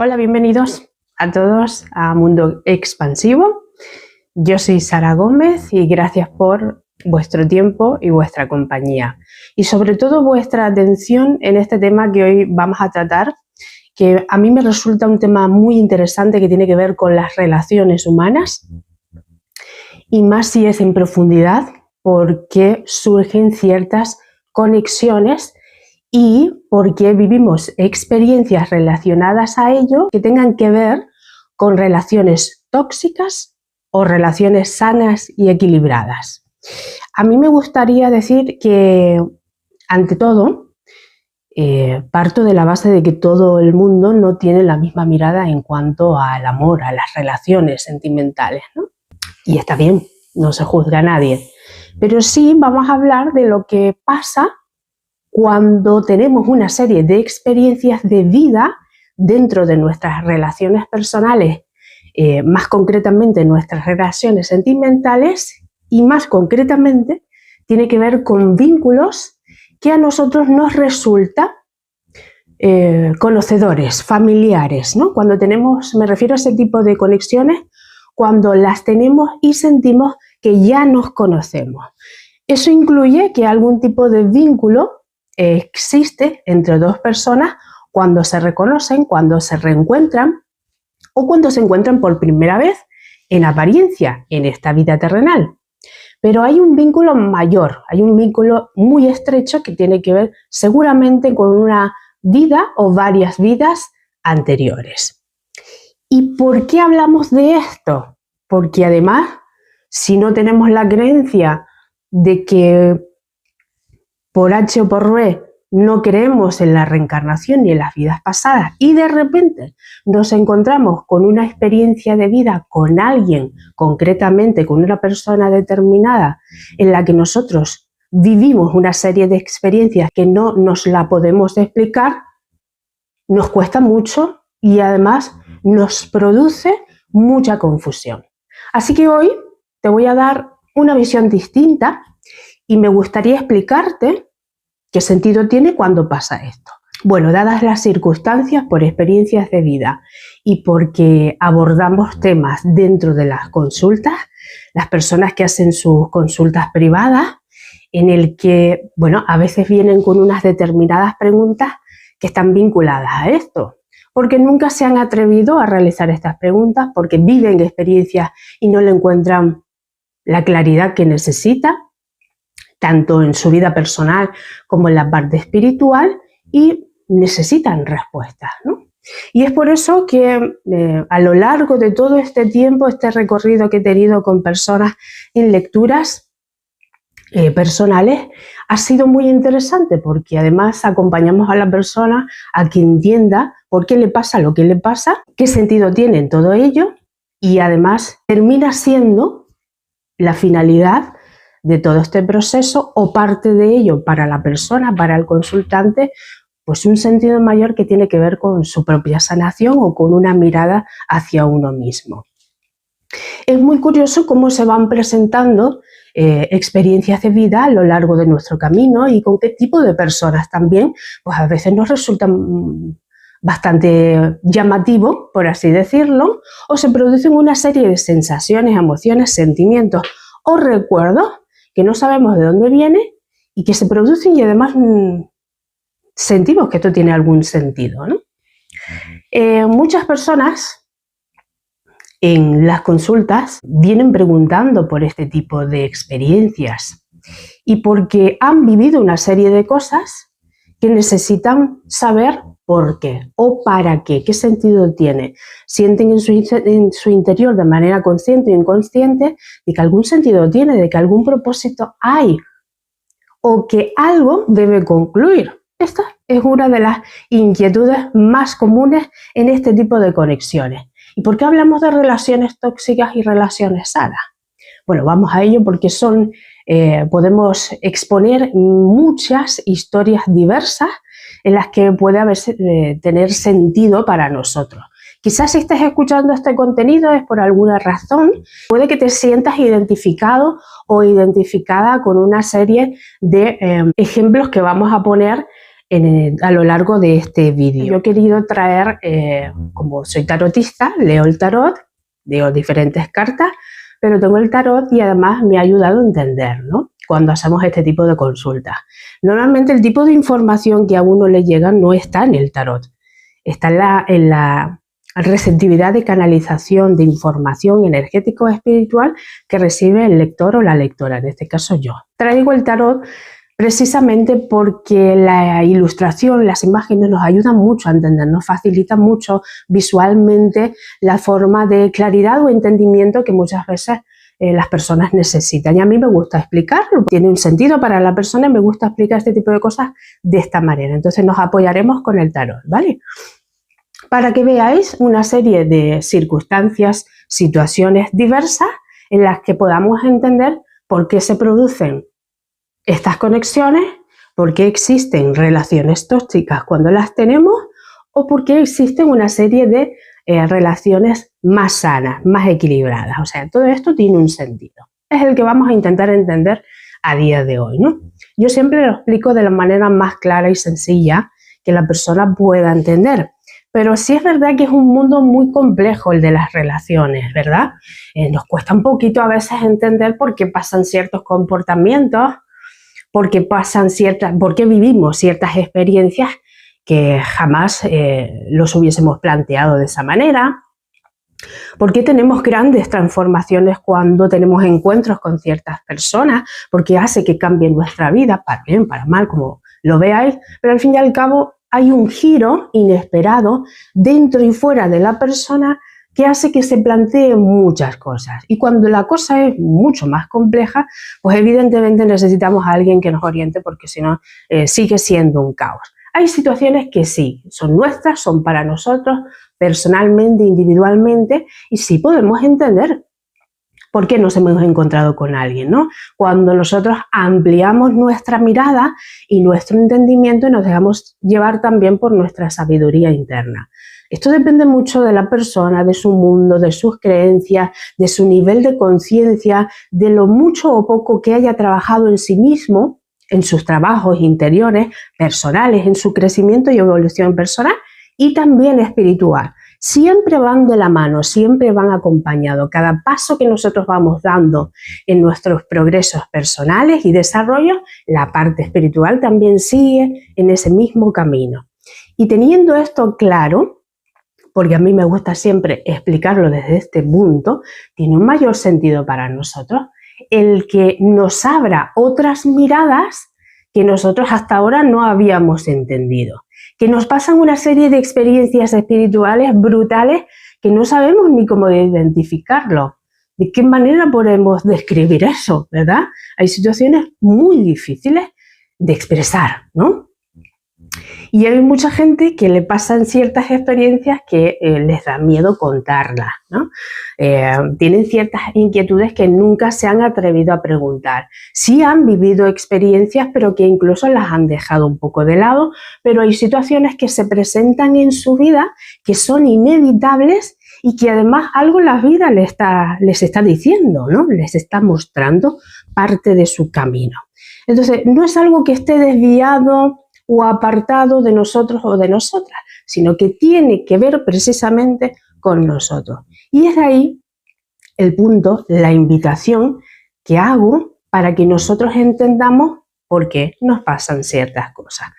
Hola, bienvenidos a todos a Mundo Expansivo. Yo soy Sara Gómez y gracias por vuestro tiempo y vuestra compañía. Y sobre todo vuestra atención en este tema que hoy vamos a tratar, que a mí me resulta un tema muy interesante que tiene que ver con las relaciones humanas y más si es en profundidad, porque surgen ciertas conexiones y porque vivimos experiencias relacionadas a ello que tengan que ver con relaciones tóxicas o relaciones sanas y equilibradas. A mí me gustaría decir que, ante todo, parto de la base de que todo el mundo no tiene la misma mirada en cuanto al amor, a las relaciones sentimentales, ¿no? Y está bien, no se juzga a nadie. Pero sí vamos a hablar de lo que pasa cuando tenemos una serie de experiencias de vida dentro de nuestras relaciones personales, más concretamente nuestras relaciones sentimentales, y más concretamente tiene que ver con vínculos que a nosotros nos resulta conocedores, familiares, ¿no? Cuando tenemos, me refiero a ese tipo de conexiones, cuando las tenemos y sentimos que ya nos conocemos. Eso incluye que algún tipo de vínculo existe entre dos personas cuando se reconocen, cuando se reencuentran o cuando se encuentran por primera vez en apariencia en esta vida terrenal. Pero hay un vínculo mayor, hay un vínculo muy estrecho que tiene que ver seguramente con una vida o varias vidas anteriores. ¿Y por qué hablamos de esto? Porque además, si no tenemos la creencia de que por H o por B no creemos en la reencarnación ni en las vidas pasadas y de repente nos encontramos con una experiencia de vida con alguien, concretamente con una persona determinada, en la que nosotros vivimos una serie de experiencias que no nos la podemos explicar, nos cuesta mucho y además nos produce mucha confusión. Así que hoy te voy a dar una visión distinta y me gustaría explicarte qué sentido tiene cuando pasa esto. Bueno, dadas las circunstancias, por experiencias de vida y porque abordamos temas dentro de las consultas, las personas que hacen sus consultas privadas, en el que, bueno, a veces vienen con unas determinadas preguntas que están vinculadas a esto, porque nunca se han atrevido a realizar estas preguntas, porque viven experiencias y no le encuentran la claridad que necesita, tanto en su vida personal como en la parte espiritual, y necesitan respuestas, ¿no? Y es por eso que a lo largo de todo este tiempo, este recorrido que he tenido con personas en lecturas personales, ha sido muy interesante, porque además acompañamos a la persona a que entienda por qué le pasa lo que le pasa, qué sentido tiene en todo ello, y además termina siendo la finalidad de todo este proceso o parte de ello para la persona, para el consultante, pues un sentido mayor que tiene que ver con su propia sanación o con una mirada hacia uno mismo. Es muy curioso cómo se van presentando experiencias de vida a lo largo de nuestro camino y con qué tipo de personas también, pues a veces nos resultan bastante llamativo, por así decirlo, o se producen una serie de sensaciones, emociones, sentimientos o recuerdos que no sabemos de dónde viene y que se producen y además sentimos que esto tiene algún sentido, ¿no? Muchas personas en las consultas vienen preguntando por este tipo de experiencias y porque han vivido una serie de cosas que necesitan saber por qué o para qué sentido tiene. Sienten en su interior de manera consciente o inconsciente de que algún sentido tiene, de que algún propósito hay o que algo debe concluir. Esta es una de las inquietudes más comunes en este tipo de conexiones. ¿Y por qué hablamos de relaciones tóxicas y relaciones sanas? Bueno, vamos a ello porque podemos exponer muchas historias diversas en las que puede tener sentido para nosotros. Quizás si estás escuchando este contenido es por alguna razón, puede que te sientas identificado o identificada con una serie de ejemplos que vamos a poner a lo largo de este vídeo. Yo he querido traer, como soy tarotista, leo el tarot, leo diferentes cartas, pero tengo el tarot y además me ha ayudado a entender, ¿no?, cuando hacemos este tipo de consultas. Normalmente el tipo de información que a uno le llega no está en el tarot, está en la receptividad de canalización de información energético espiritual que recibe el lector o la lectora, en este caso yo. Traigo el tarot precisamente porque la ilustración, las imágenes nos ayudan mucho a entender, nos facilitan mucho visualmente la forma de claridad o entendimiento que muchas veces las personas necesitan. Y a mí me gusta explicarlo, tiene un sentido para la persona y me gusta explicar este tipo de cosas de esta manera. Entonces nos apoyaremos con el tarot, ¿vale? Para que veáis una serie de circunstancias, situaciones diversas en las que podamos entender por qué se producen estas conexiones, por qué existen relaciones tóxicas cuando las tenemos o por qué existen una serie de relaciones más sanas, más equilibradas. O sea, todo esto tiene un sentido. Es el que vamos a intentar entender a día de hoy, ¿no? Yo siempre lo explico de la manera más clara y sencilla que la persona pueda entender. Pero sí es verdad que es un mundo muy complejo el de las relaciones, ¿verdad? Nos cuesta un poquito a veces entender por qué pasan ciertos comportamientos, por qué vivimos ciertas experiencias que jamás los hubiésemos planteado de esa manera, por qué tenemos grandes transformaciones cuando tenemos encuentros con ciertas personas, porque hace que cambie nuestra vida, para bien, para mal, como lo veáis, pero al fin y al cabo hay un giro inesperado dentro y fuera de la persona que hace que se planteen muchas cosas. Y cuando la cosa es mucho más compleja, pues evidentemente necesitamos a alguien que nos oriente, porque si no sigue siendo un caos. Hay situaciones que sí, son nuestras, son para nosotros, personalmente, individualmente, y sí podemos entender por qué nos hemos encontrado con alguien, ¿no? Cuando nosotros ampliamos nuestra mirada y nuestro entendimiento y nos dejamos llevar también por nuestra sabiduría interna. Esto depende mucho de la persona, de su mundo, de sus creencias, de su nivel de conciencia, de lo mucho o poco que haya trabajado en sí mismo, en sus trabajos interiores, personales, en su crecimiento y evolución personal y también espiritual. Siempre van de la mano, siempre van acompañados. Cada paso que nosotros vamos dando en nuestros progresos personales y desarrollo, la parte espiritual también sigue en ese mismo camino. Y teniendo esto claro, porque a mí me gusta siempre explicarlo desde este punto, tiene un mayor sentido para nosotros el que nos abra otras miradas que nosotros hasta ahora no habíamos entendido, que nos pasan una serie de experiencias espirituales brutales que no sabemos ni cómo identificarlo. ¿De qué manera podemos describir eso, verdad? Hay situaciones muy difíciles de expresar, ¿no? Y hay mucha gente que le pasan ciertas experiencias que les da miedo contarlas, ¿no? Tienen ciertas inquietudes que nunca se han atrevido a preguntar. Sí han vivido experiencias, pero que incluso las han dejado un poco de lado, pero hay situaciones que se presentan en su vida que son inevitables y que además algo la vida les está diciendo, ¿no? Les está mostrando parte de su camino. Entonces, no es algo que esté desviado o apartado de nosotros o de nosotras, sino que tiene que ver precisamente con nosotros. Y es ahí el punto, la invitación que hago para que nosotros entendamos por qué nos pasan ciertas cosas,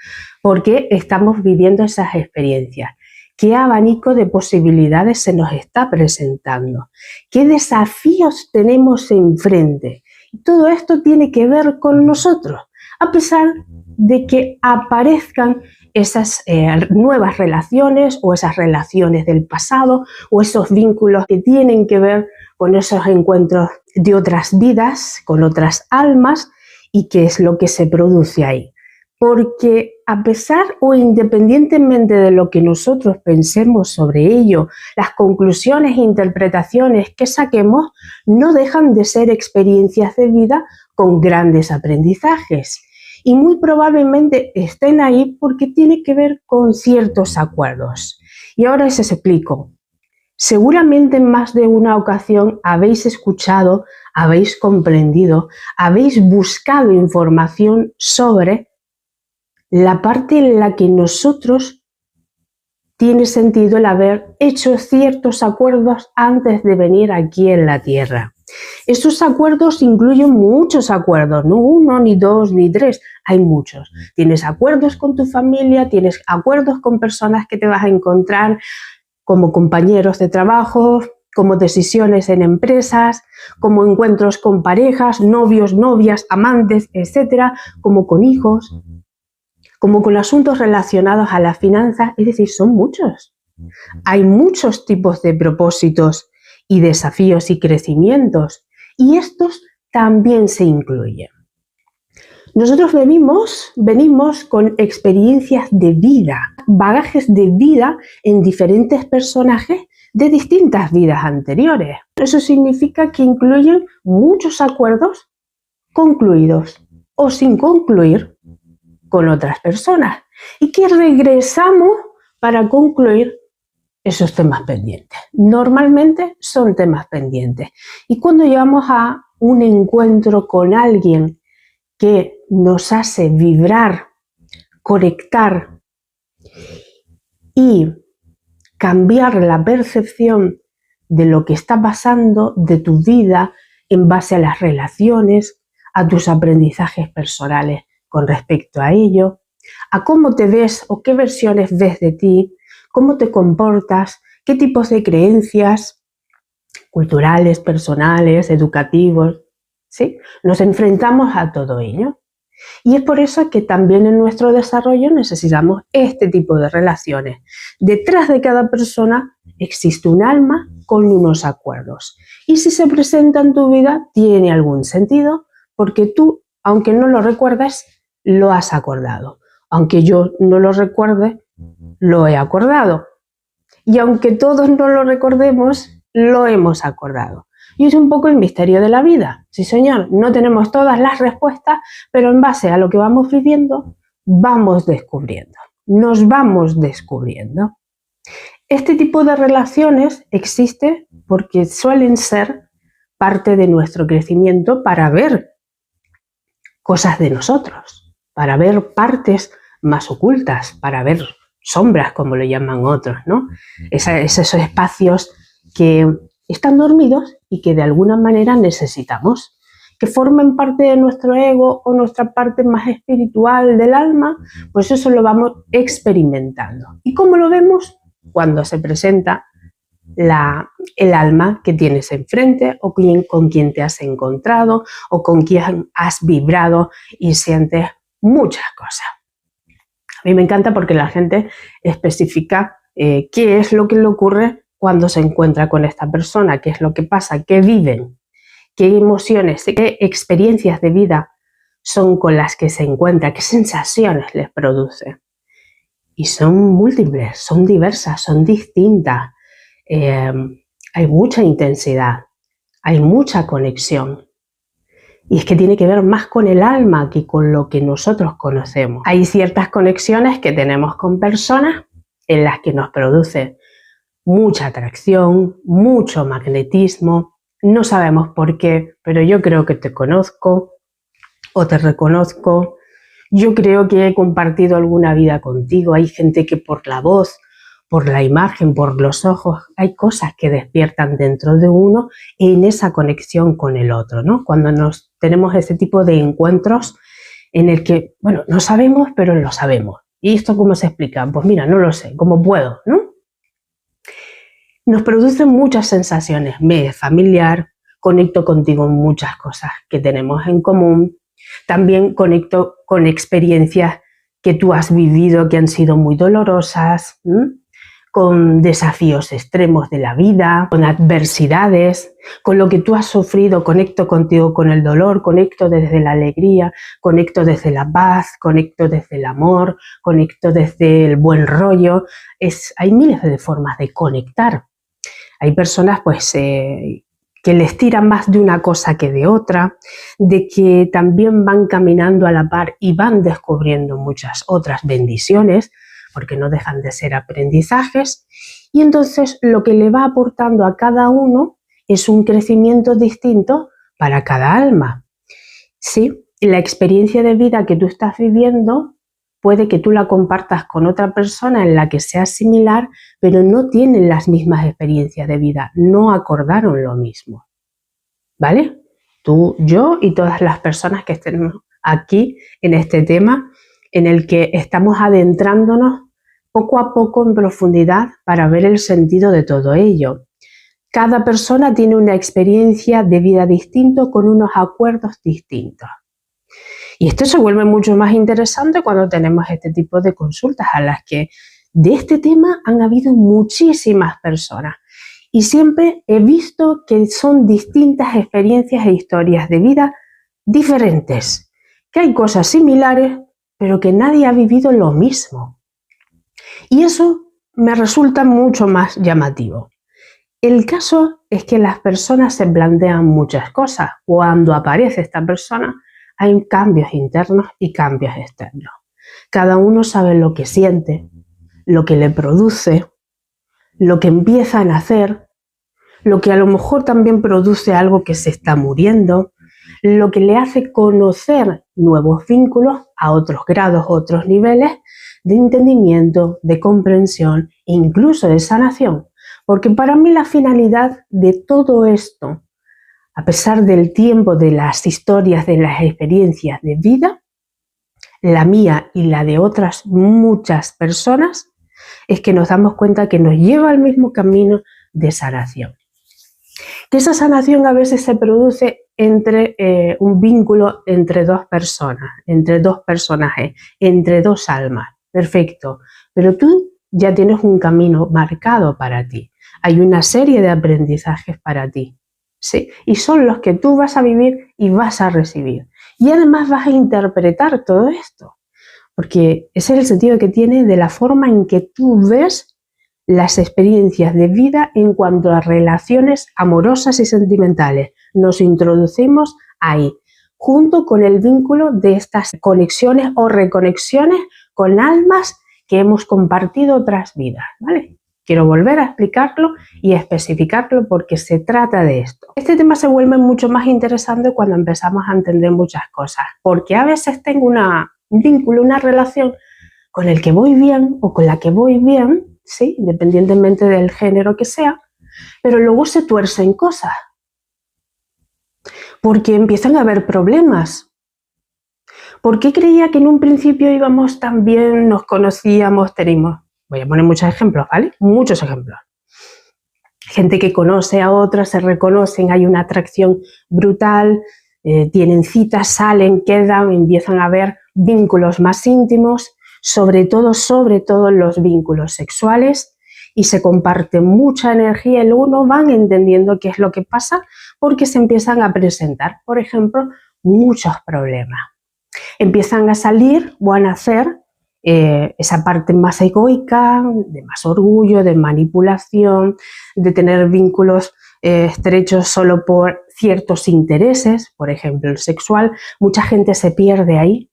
por qué estamos viviendo esas experiencias, qué abanico de posibilidades se nos está presentando, qué desafíos tenemos enfrente. Todo esto tiene que ver con nosotros, a pesar de que aparezcan esas nuevas relaciones o esas relaciones del pasado o esos vínculos que tienen que ver con esos encuentros de otras vidas, con otras almas y qué es lo que se produce ahí. Porque a pesar o independientemente de lo que nosotros pensemos sobre ello, las conclusiones e interpretaciones que saquemos no dejan de ser experiencias de vida con grandes aprendizajes. Y muy probablemente estén ahí porque tiene que ver con ciertos acuerdos. Y ahora os explico. Seguramente en más de una ocasión habéis escuchado, habéis comprendido, habéis buscado información sobre la parte en la que nosotros tiene sentido el haber hecho ciertos acuerdos antes de venir aquí en la Tierra. Estos acuerdos incluyen muchos acuerdos, no uno, ni dos, ni tres, hay muchos. Tienes acuerdos con tu familia, tienes acuerdos con personas que te vas a encontrar como compañeros de trabajo, como decisiones en empresas, como encuentros con parejas, novios, novias, amantes, etcétera, como con hijos, como con asuntos relacionados a las finanzas, es decir, son muchos. Hay muchos tipos de propósitos y desafíos y crecimientos, y estos también se incluyen. Nosotros venimos con experiencias de vida, bagajes de vida en diferentes personajes de distintas vidas anteriores. Eso significa que incluyen muchos acuerdos concluidos o sin concluir con otras personas y que regresamos para concluir esos temas pendientes. Normalmente son temas pendientes. Y cuando llegamos a un encuentro con alguien que nos hace vibrar, conectar y cambiar la percepción de lo que está pasando de tu vida en base a las relaciones, a tus aprendizajes personales con respecto a ello, a cómo te ves o qué versiones ves de ti, cómo te comportas, qué tipos de creencias culturales, personales, educativos, ¿sí? Nos enfrentamos a todo ello. Y es por eso que también en nuestro desarrollo necesitamos este tipo de relaciones. Detrás de cada persona existe un alma con unos acuerdos. Y si se presenta en tu vida, tiene algún sentido, porque tú, aunque no lo recuerdes, lo has acordado. Aunque yo no lo recuerde, lo he acordado. Y aunque todos no lo recordemos, lo hemos acordado. Y es un poco el misterio de la vida. Sí, señor, no tenemos todas las respuestas, pero en base a lo que vamos viviendo, vamos descubriendo. Nos vamos descubriendo. Este tipo de relaciones existe porque suelen ser parte de nuestro crecimiento para ver cosas de nosotros, para ver partes más ocultas, para ver sombras, como lo llaman otros, ¿no? Esos espacios que están dormidos y que de alguna manera necesitamos, que formen parte de nuestro ego o nuestra parte más espiritual del alma, pues eso lo vamos experimentando. ¿Y cómo lo vemos? Cuando se presenta el alma que tienes enfrente o con quien te has encontrado o con quien has vibrado y sientes muchas cosas. A mí me encanta porque la gente especifica qué es lo que le ocurre cuando se encuentra con esta persona, qué es lo que pasa, qué viven, qué emociones, qué experiencias de vida son con las que se encuentra, qué sensaciones les produce. Y son múltiples, son diversas, son distintas. Hay mucha intensidad, hay mucha conexión. Y es que tiene que ver más con el alma que con lo que nosotros conocemos. Hay ciertas conexiones que tenemos con personas en las que nos produce mucha atracción, mucho magnetismo. No sabemos por qué, pero yo creo que te conozco o te reconozco. Yo creo que he compartido alguna vida contigo. Hay gente que por la voz, por la imagen, por los ojos, hay cosas que despiertan dentro de uno en esa conexión con el otro, ¿no? Cuando tenemos ese tipo de encuentros en el que, bueno, no sabemos, pero lo sabemos. ¿Y esto cómo se explica? Pues mira, no lo sé, ¿cómo puedo, no? Nos producen muchas sensaciones. Me es familiar, conecto contigo en muchas cosas que tenemos en común. También conecto con experiencias que tú has vivido que han sido muy dolorosas, con desafíos extremos de la vida, con adversidades, con lo que tú has sufrido. Conecto contigo con el dolor, conecto desde la alegría, conecto desde la paz, conecto desde el amor, conecto desde el buen rollo. Hay miles de formas de conectar. Hay personas pues que les tiran más de una cosa que de otra, de que también van caminando a la par y van descubriendo muchas otras bendiciones, porque no dejan de ser aprendizajes, y entonces lo que le va aportando a cada uno es un crecimiento distinto para cada alma. Sí, la experiencia de vida que tú estás viviendo puede que tú la compartas con otra persona en la que sea similar, pero no tienen las mismas experiencias de vida, no acordaron lo mismo, ¿vale? Tú, yo y todas las personas que estén aquí en este tema en el que estamos adentrándonos poco a poco en profundidad para ver el sentido de todo ello. Cada persona tiene una experiencia de vida distinta con unos acuerdos distintos. Y esto se vuelve mucho más interesante cuando tenemos este tipo de consultas a las que de este tema han habido muchísimas personas. Y siempre he visto que son distintas experiencias e historias de vida diferentes, que hay cosas similares, pero que nadie ha vivido lo mismo. Y eso me resulta mucho más llamativo. El caso es que las personas se plantean muchas cosas. Cuando aparece esta persona, hay cambios internos y cambios externos. Cada uno sabe lo que siente, lo que le produce, lo que empiezan a hacer, lo que a lo mejor también produce algo que se está muriendo, lo que le hace conocer nuevos vínculos a otros grados, otros niveles de entendimiento, de comprensión e incluso de sanación. Porque para mí la finalidad de todo esto, a pesar del tiempo, de las historias, de las experiencias de vida, la mía y la de otras muchas personas, es que nos damos cuenta que nos lleva al mismo camino de sanación. Que esa sanación a veces se produce entre un vínculo entre dos personas, entre dos personajes, entre dos almas. Perfecto, pero tú ya tienes un camino marcado para ti. Hay una serie de aprendizajes para ti, ¿sí? Y son los que tú vas a vivir y vas a recibir. Y además vas a interpretar todo esto, porque ese es el sentido que tiene de la forma en que tú ves las experiencias de vida en cuanto a relaciones amorosas y sentimentales. Nos introducimos ahí, junto con el vínculo de estas conexiones o reconexiones con almas que hemos compartido otras vidas, ¿vale? Quiero volver a explicarlo y especificarlo porque se trata de esto. Este tema se vuelve mucho más interesante cuando empezamos a entender muchas cosas, porque a veces tengo un vínculo, una relación con el que voy bien o con la que voy bien, ¿sí? Independientemente del género que sea, pero luego se tuercen cosas, porque empiezan a haber problemas. ¿Por qué creía que en un principio íbamos tan bien, nos conocíamos, tenemos? Voy a poner muchos ejemplos, ¿vale? Muchos ejemplos. Gente que conoce a otra, se reconocen, hay una atracción brutal, tienen citas, salen, quedan, empiezan a haber vínculos más íntimos, sobre todo los vínculos sexuales, y se comparte mucha energía y luego no van entendiendo qué es lo que pasa porque se empiezan a presentar, por ejemplo, muchos problemas. Empiezan a salir o a nacer esa parte más egoica, de más orgullo, de manipulación, de tener vínculos estrechos solo por ciertos intereses, por ejemplo el sexual. Mucha gente se pierde ahí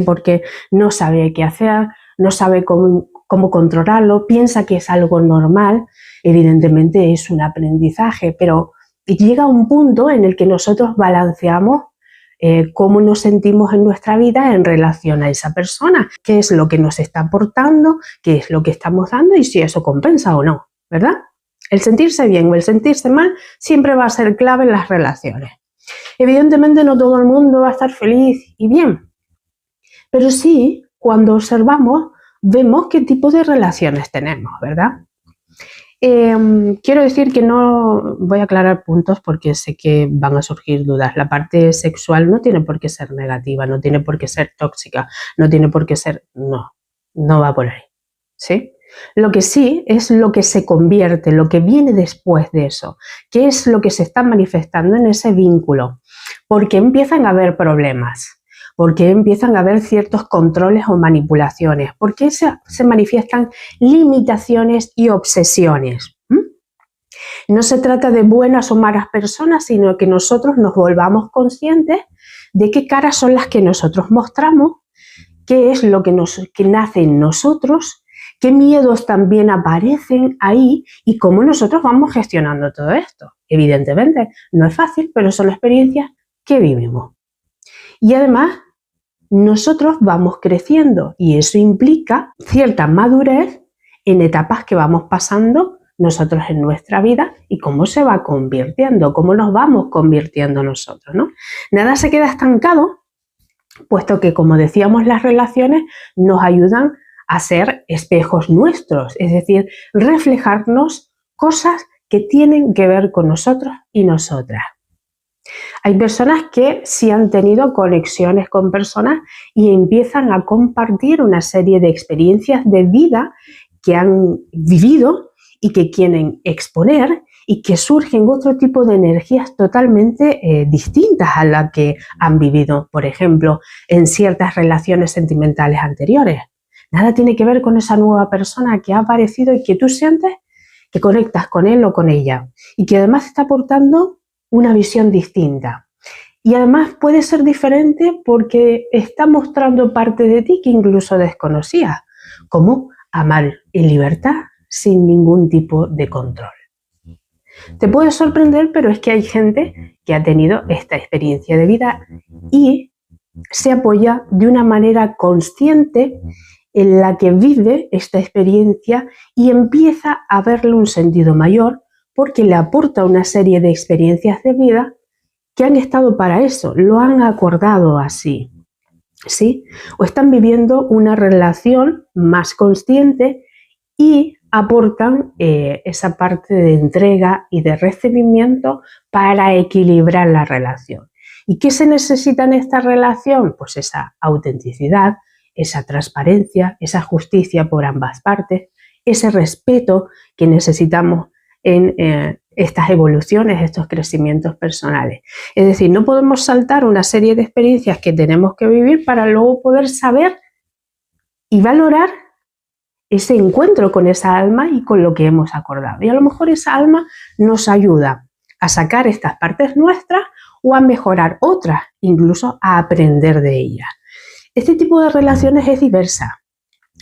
porque no sabe qué hacer, no sabe cómo controlarlo, piensa que es algo normal. Evidentemente es un aprendizaje, pero llega un punto en el que nosotros balanceamos cómo nos sentimos en nuestra vida en relación a esa persona, qué es lo que nos está aportando, qué es lo que estamos dando y si eso compensa o no, ¿verdad? El sentirse bien o el sentirse mal siempre va a ser clave en las relaciones. Evidentemente no todo el mundo va a estar feliz y bien, pero sí, cuando observamos, vemos qué tipo de relaciones tenemos, ¿verdad? Quiero decir que no voy a aclarar puntos porque sé que van a surgir dudas. La parte sexual no tiene por qué ser negativa, no tiene por qué ser tóxica, no tiene por qué ser... No va por ahí, ¿sí? Lo que sí es lo que se convierte, lo que viene después de eso, qué es lo que se está manifestando en ese vínculo, porque empiezan a haber problemas. Porque empiezan a haber ciertos controles o manipulaciones, porque se manifiestan limitaciones y obsesiones. No se trata de buenas o malas personas, sino que nosotros nos volvamos conscientes de qué caras son las que nosotros mostramos, qué es lo que nace en nosotros, qué miedos también aparecen ahí y cómo nosotros vamos gestionando todo esto. Evidentemente no es fácil, pero son experiencias que vivimos. Y además nosotros vamos creciendo y eso implica cierta madurez en etapas que vamos pasando nosotros en nuestra vida y cómo se va convirtiendo, cómo nos vamos convirtiendo nosotros, ¿no? Nada se queda estancado, puesto que, como decíamos, las relaciones nos ayudan a ser espejos nuestros, es decir, reflejarnos cosas que tienen que ver con nosotros y nosotras. Hay personas que sí han tenido conexiones con personas y empiezan a compartir una serie de experiencias de vida que han vivido y que quieren exponer y que surgen otro tipo de energías totalmente distintas a las que han vivido, por ejemplo, en ciertas relaciones sentimentales anteriores. Nada tiene que ver con esa nueva persona que ha aparecido y que tú sientes que conectas con él o con ella y que además te está aportando una visión distinta. Y además puede ser diferente porque está mostrando parte de ti que incluso desconocías, como amar en libertad sin ningún tipo de control. Te puede sorprender, pero es que hay gente que ha tenido esta experiencia de vida y se apoya de una manera consciente en la que vive esta experiencia y empieza a verle un sentido mayor porque le aporta una serie de experiencias de vida que han estado para eso, lo han acordado así, ¿sí? O están viviendo una relación más consciente y aportan esa parte de entrega y de recibimiento para equilibrar la relación. ¿Y qué se necesita en esta relación? Pues esa autenticidad, esa transparencia, esa justicia por ambas partes, ese respeto que necesitamos en estas evoluciones, estos crecimientos personales. Es decir, no podemos saltar una serie de experiencias que tenemos que vivir para luego poder saber y valorar ese encuentro con esa alma y con lo que hemos acordado. Y a lo mejor esa alma nos ayuda a sacar estas partes nuestras o a mejorar otras, incluso a aprender de ellas. Este tipo de relaciones es diversa.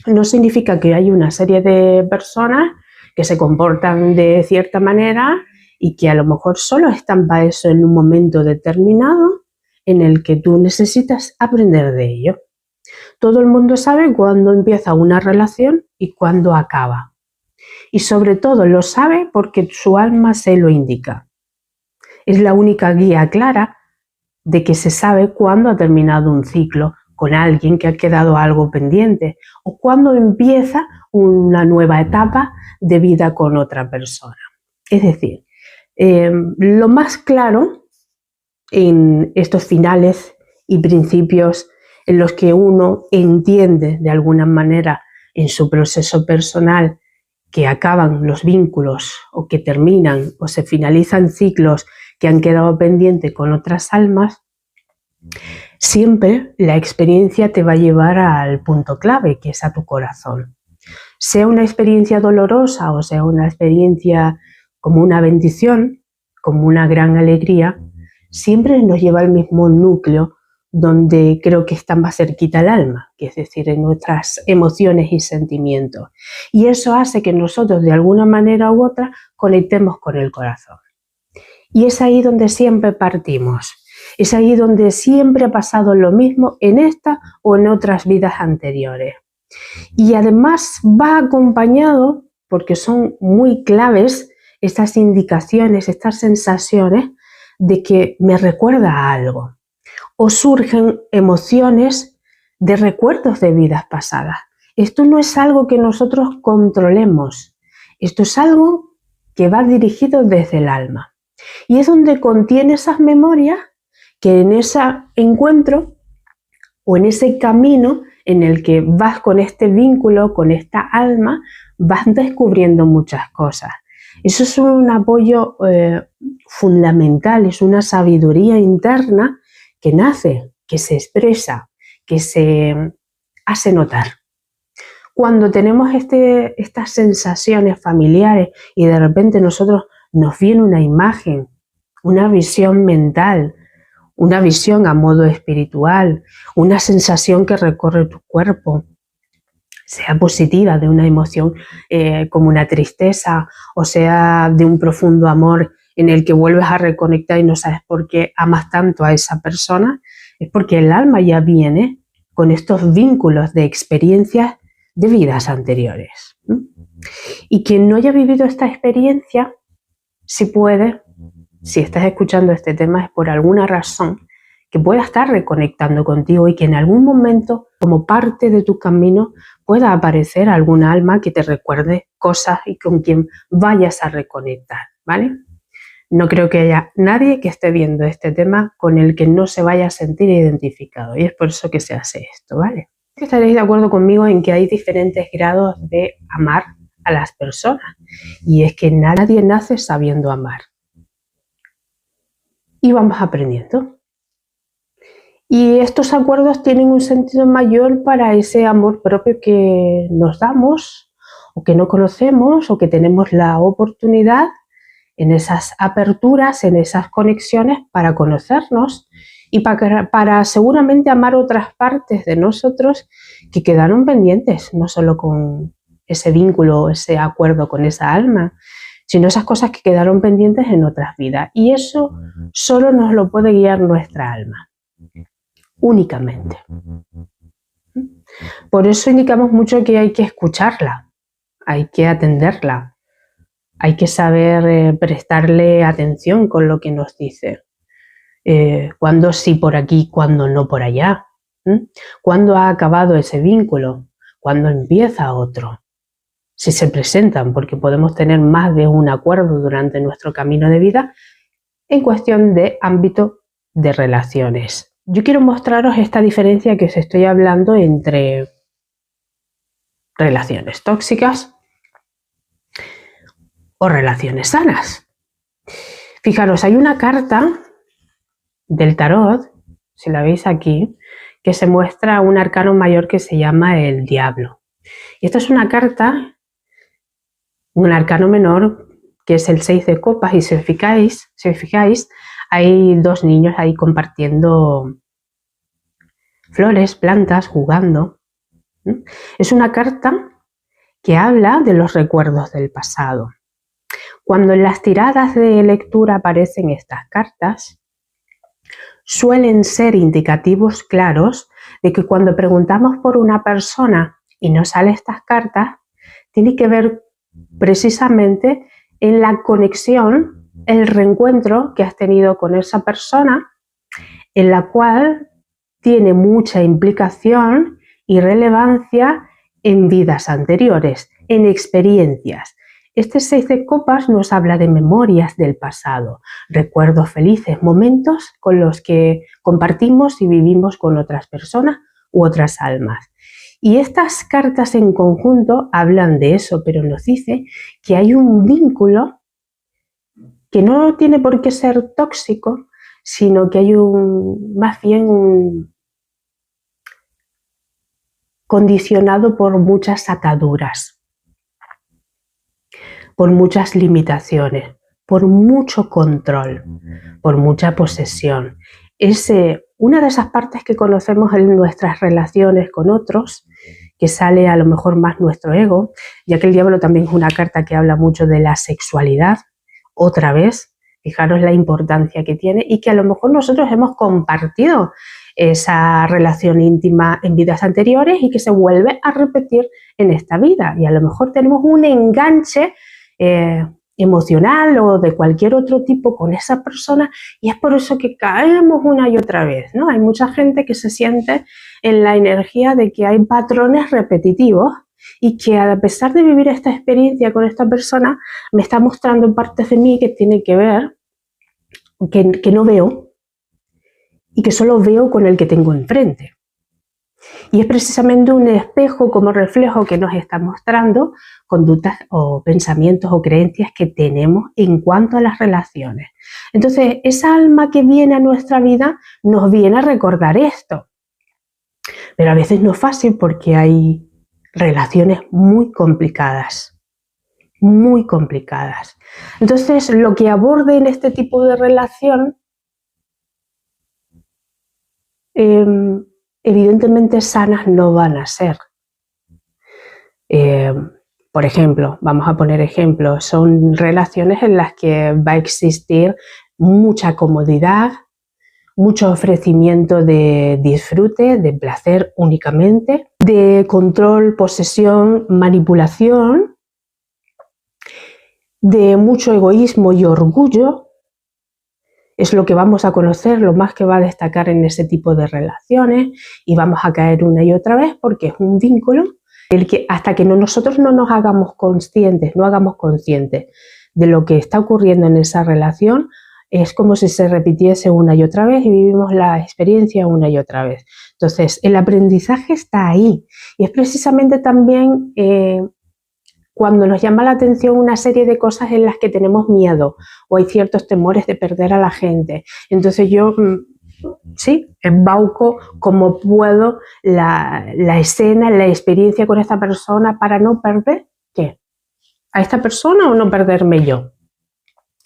No significa que hay una serie de personas que se comportan de cierta manera y que a lo mejor solo están para eso en un momento determinado en el que tú necesitas aprender de ello. Todo el mundo sabe cuándo empieza una relación y cuándo acaba. Y sobre todo lo sabe porque su alma se lo indica. Es la única guía clara de que se sabe cuándo ha terminado un ciclo con alguien, que ha quedado algo pendiente, o cuándo empieza una nueva etapa de vida con otra persona. Es decir, lo más claro en estos finales y principios en los que uno entiende de alguna manera en su proceso personal que acaban los vínculos o que terminan o se finalizan ciclos que han quedado pendientes con otras almas, siempre la experiencia te va a llevar al punto clave, que es a tu corazón. Sea una experiencia dolorosa o sea una experiencia como una bendición, como una gran alegría, siempre nos lleva al mismo núcleo donde creo que está más cerquita el alma, que es decir, en nuestras emociones y sentimientos. Y eso hace que nosotros de alguna manera u otra conectemos con el corazón. Y es ahí donde siempre partimos. Es ahí donde siempre ha pasado lo mismo en esta o en otras vidas anteriores. Y además va acompañado, porque son muy claves estas indicaciones, estas sensaciones de que me recuerda a algo. O surgen emociones de recuerdos de vidas pasadas. Esto no es algo que nosotros controlemos. Esto es algo que va dirigido desde el alma. Y es donde contiene esas memorias que en ese encuentro o en ese camino en el que vas con este vínculo, con esta alma, vas descubriendo muchas cosas. Eso es un apoyo fundamental, es una sabiduría interna que nace, que se expresa, que se hace notar. Cuando tenemos estas sensaciones familiares y de repente nosotros nos viene una imagen, una visión mental, una visión a modo espiritual, una sensación que recorre tu cuerpo, sea positiva, de una emoción como una tristeza, o sea de un profundo amor en el que vuelves a reconectar y no sabes por qué amas tanto a esa persona, es porque el alma ya viene con estos vínculos de experiencias de vidas anteriores. Y quien no haya vivido esta experiencia, si puede, si estás escuchando este tema es por alguna razón, que pueda estar reconectando contigo y que en algún momento, como parte de tu camino, pueda aparecer algún alma que te recuerde cosas y con quien vayas a reconectar, ¿vale? No creo que haya nadie que esté viendo este tema con el que no se vaya a sentir identificado, y es por eso que se hace esto, ¿vale? Estaréis de acuerdo conmigo en que hay diferentes grados de amar a las personas, y es que nadie nace sabiendo amar. Y vamos aprendiendo. Y estos acuerdos tienen un sentido mayor para ese amor propio que nos damos, o que no conocemos, o que tenemos la oportunidad en esas aperturas, en esas conexiones para conocernos y para seguramente amar otras partes de nosotros que quedaron pendientes, no solo con ese vínculo, ese acuerdo con esa alma, sino esas cosas que quedaron pendientes en otras vidas. Y eso solo nos lo puede guiar nuestra alma, únicamente. Por eso indicamos mucho que hay que escucharla, hay que atenderla, hay que saber prestarle atención con lo que nos dice. Cuándo sí por aquí, cuándo no por allá. ¿Cuándo ha acabado ese vínculo? ¿Cuándo empieza otro? Si se presentan, porque podemos tener más de un acuerdo durante nuestro camino de vida en cuestión de ámbito de relaciones. Yo quiero mostraros esta diferencia que os estoy hablando entre relaciones tóxicas o relaciones sanas. Fijaros, hay una carta del tarot, si la veis aquí, que se muestra un arcano mayor que se llama el Diablo. Y esta es una carta, un arcano menor, que es el 6 de copas, y si os fijáis, hay dos niños ahí compartiendo flores, plantas, jugando. Es una carta que habla de los recuerdos del pasado. Cuando en las tiradas de lectura aparecen estas cartas, suelen ser indicativos claros de que cuando preguntamos por una persona y nos salen estas cartas, tiene que ver precisamente en la conexión, el reencuentro que has tenido con esa persona, en la cual tiene mucha implicación y relevancia en vidas anteriores, en experiencias. Este 6 de copas nos habla de memorias del pasado, recuerdos felices, momentos con los que compartimos y vivimos con otras personas u otras almas. Y estas cartas en conjunto hablan de eso, pero nos dice que hay un vínculo que no tiene por qué ser tóxico, sino que hay más bien un condicionado por muchas ataduras, por muchas limitaciones, por mucho control, por mucha posesión. Una de esas partes que conocemos en nuestras relaciones con otros, que sale a lo mejor más nuestro ego, ya que el diablo también es una carta que habla mucho de la sexualidad, otra vez, fijaros la importancia que tiene, y que a lo mejor nosotros hemos compartido esa relación íntima en vidas anteriores y que se vuelve a repetir en esta vida, y a lo mejor tenemos un enganche emocional o de cualquier otro tipo con esa persona, y es por eso que caemos una y otra vez, ¿no? Hay mucha gente que se siente en la energía de que hay patrones repetitivos y que a pesar de vivir esta experiencia con esta persona me está mostrando partes de mí que tiene que ver, que no veo y que solo veo con el que tengo enfrente. Y es precisamente un espejo como reflejo que nos está mostrando conductas o pensamientos o creencias que tenemos en cuanto a las relaciones. Entonces, esa alma que viene a nuestra vida nos viene a recordar esto. Pero a veces no es fácil porque hay relaciones muy complicadas. Muy complicadas. Entonces, lo que aborde en este tipo de relación evidentemente sanas no van a ser. Por ejemplo, vamos a poner ejemplos, son relaciones en las que va a existir mucha comodidad, mucho ofrecimiento de disfrute, de placer únicamente, de control, posesión, manipulación, de mucho egoísmo y orgullo. Es lo que vamos a conocer, lo más que va a destacar en ese tipo de relaciones, y vamos a caer una y otra vez porque es un vínculo el que hasta que nosotros no nos hagamos conscientes, de lo que está ocurriendo en esa relación, es como si se repitiese una y otra vez y vivimos la experiencia una y otra vez. Entonces, el aprendizaje está ahí, y es precisamente también cuando nos llama la atención una serie de cosas en las que tenemos miedo o hay ciertos temores de perder a la gente. Entonces yo, sí, embauco como puedo la escena, la experiencia con esta persona para no perder, ¿qué? ¿A esta persona o no perderme yo?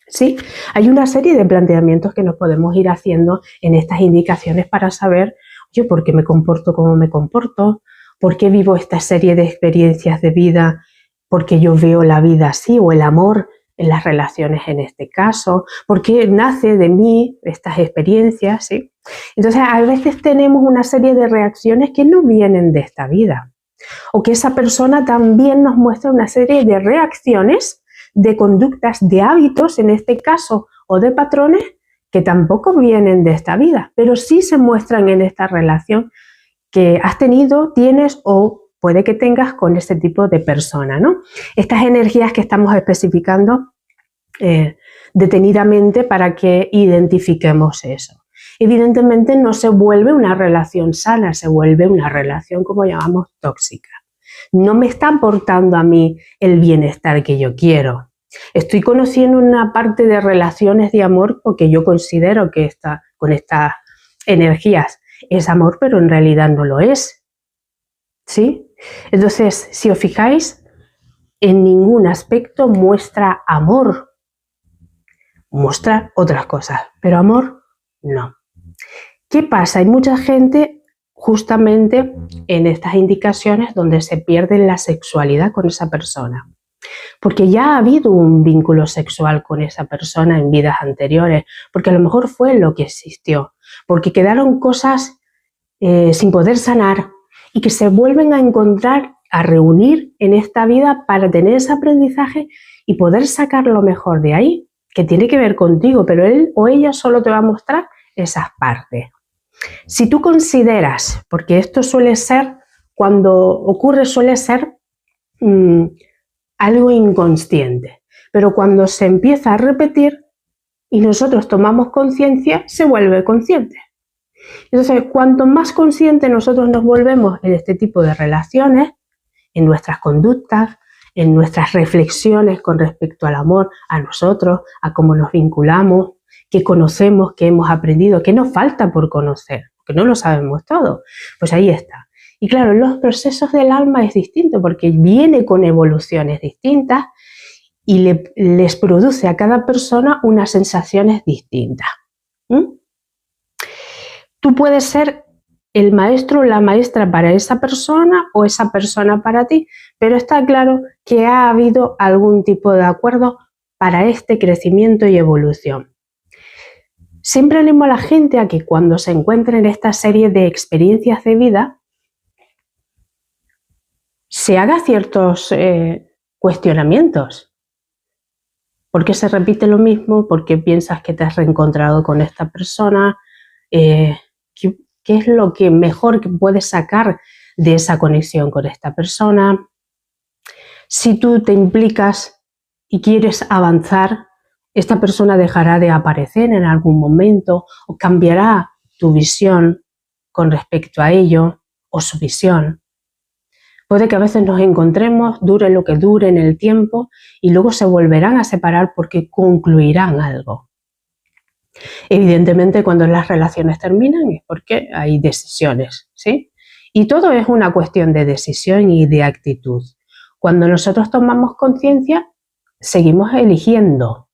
Sí, hay una serie de planteamientos que nos podemos ir haciendo en estas indicaciones para saber, oye, ¿por qué me comporto como me comporto? ¿Por qué vivo esta serie de experiencias de vida? Porque yo veo la vida así, o el amor en las relaciones en este caso, porque nace de mí estas experiencias, ¿sí? Entonces, a veces tenemos una serie de reacciones que no vienen de esta vida, o que esa persona también nos muestra una serie de reacciones, de conductas, de hábitos en este caso, o de patrones que tampoco vienen de esta vida, pero sí se muestran en esta relación que has tenido, tienes o puede que tengas con este tipo de persona, ¿no? Estas energías que estamos especificando detenidamente para que identifiquemos eso. Evidentemente no se vuelve una relación sana, se vuelve una relación como llamamos tóxica. No me está aportando a mí el bienestar que yo quiero. Estoy conociendo una parte de relaciones de amor porque yo considero que con estas energías es amor, pero en realidad no lo es. ¿Sí? Entonces, si os fijáis, en ningún aspecto muestra amor. Muestra otras cosas, pero amor no. ¿Qué pasa? Hay mucha gente justamente en estas indicaciones donde se pierde la sexualidad con esa persona, porque ya ha habido un vínculo sexual con esa persona en vidas anteriores, porque a lo mejor fue lo que existió, porque quedaron cosas sin poder sanar y que se vuelven a encontrar, a reunir en esta vida para tener ese aprendizaje y poder sacar lo mejor de ahí, que tiene que ver contigo, pero él o ella solo te va a mostrar esas partes. Si tú consideras, porque esto suele ser, cuando ocurre suele ser algo inconsciente, pero cuando se empieza a repetir y nosotros tomamos conciencia, se vuelve consciente. Entonces, cuanto más conscientes nosotros nos volvemos en este tipo de relaciones, en nuestras conductas, en nuestras reflexiones con respecto al amor, a nosotros, a cómo nos vinculamos, qué conocemos, qué hemos aprendido, qué nos falta por conocer, porque no lo sabemos todo, pues ahí está. Y claro, los procesos del alma es distinto porque viene con evoluciones distintas y les produce a cada persona unas sensaciones distintas. Tú puedes ser el maestro o la maestra para esa persona o esa persona para ti, pero está claro que ha habido algún tipo de acuerdo para este crecimiento y evolución. Siempre animo a la gente a que cuando se encuentre en esta serie de experiencias de vida, se haga ciertos cuestionamientos. ¿Por qué se repite lo mismo? ¿Por qué piensas que te has reencontrado con esta persona? ¿Qué es lo que mejor que puedes sacar de esa conexión con esta persona? Si tú te implicas y quieres avanzar, esta persona dejará de aparecer en algún momento o cambiará tu visión con respecto a ello o su visión. Puede que a veces nos encontremos, dure lo que dure en el tiempo, y luego se volverán a separar porque concluirán algo. Evidentemente, cuando las relaciones terminan es porque hay decisiones, ¿sí? Y todo es una cuestión de decisión y de actitud. Cuando nosotros tomamos conciencia, seguimos eligiendo,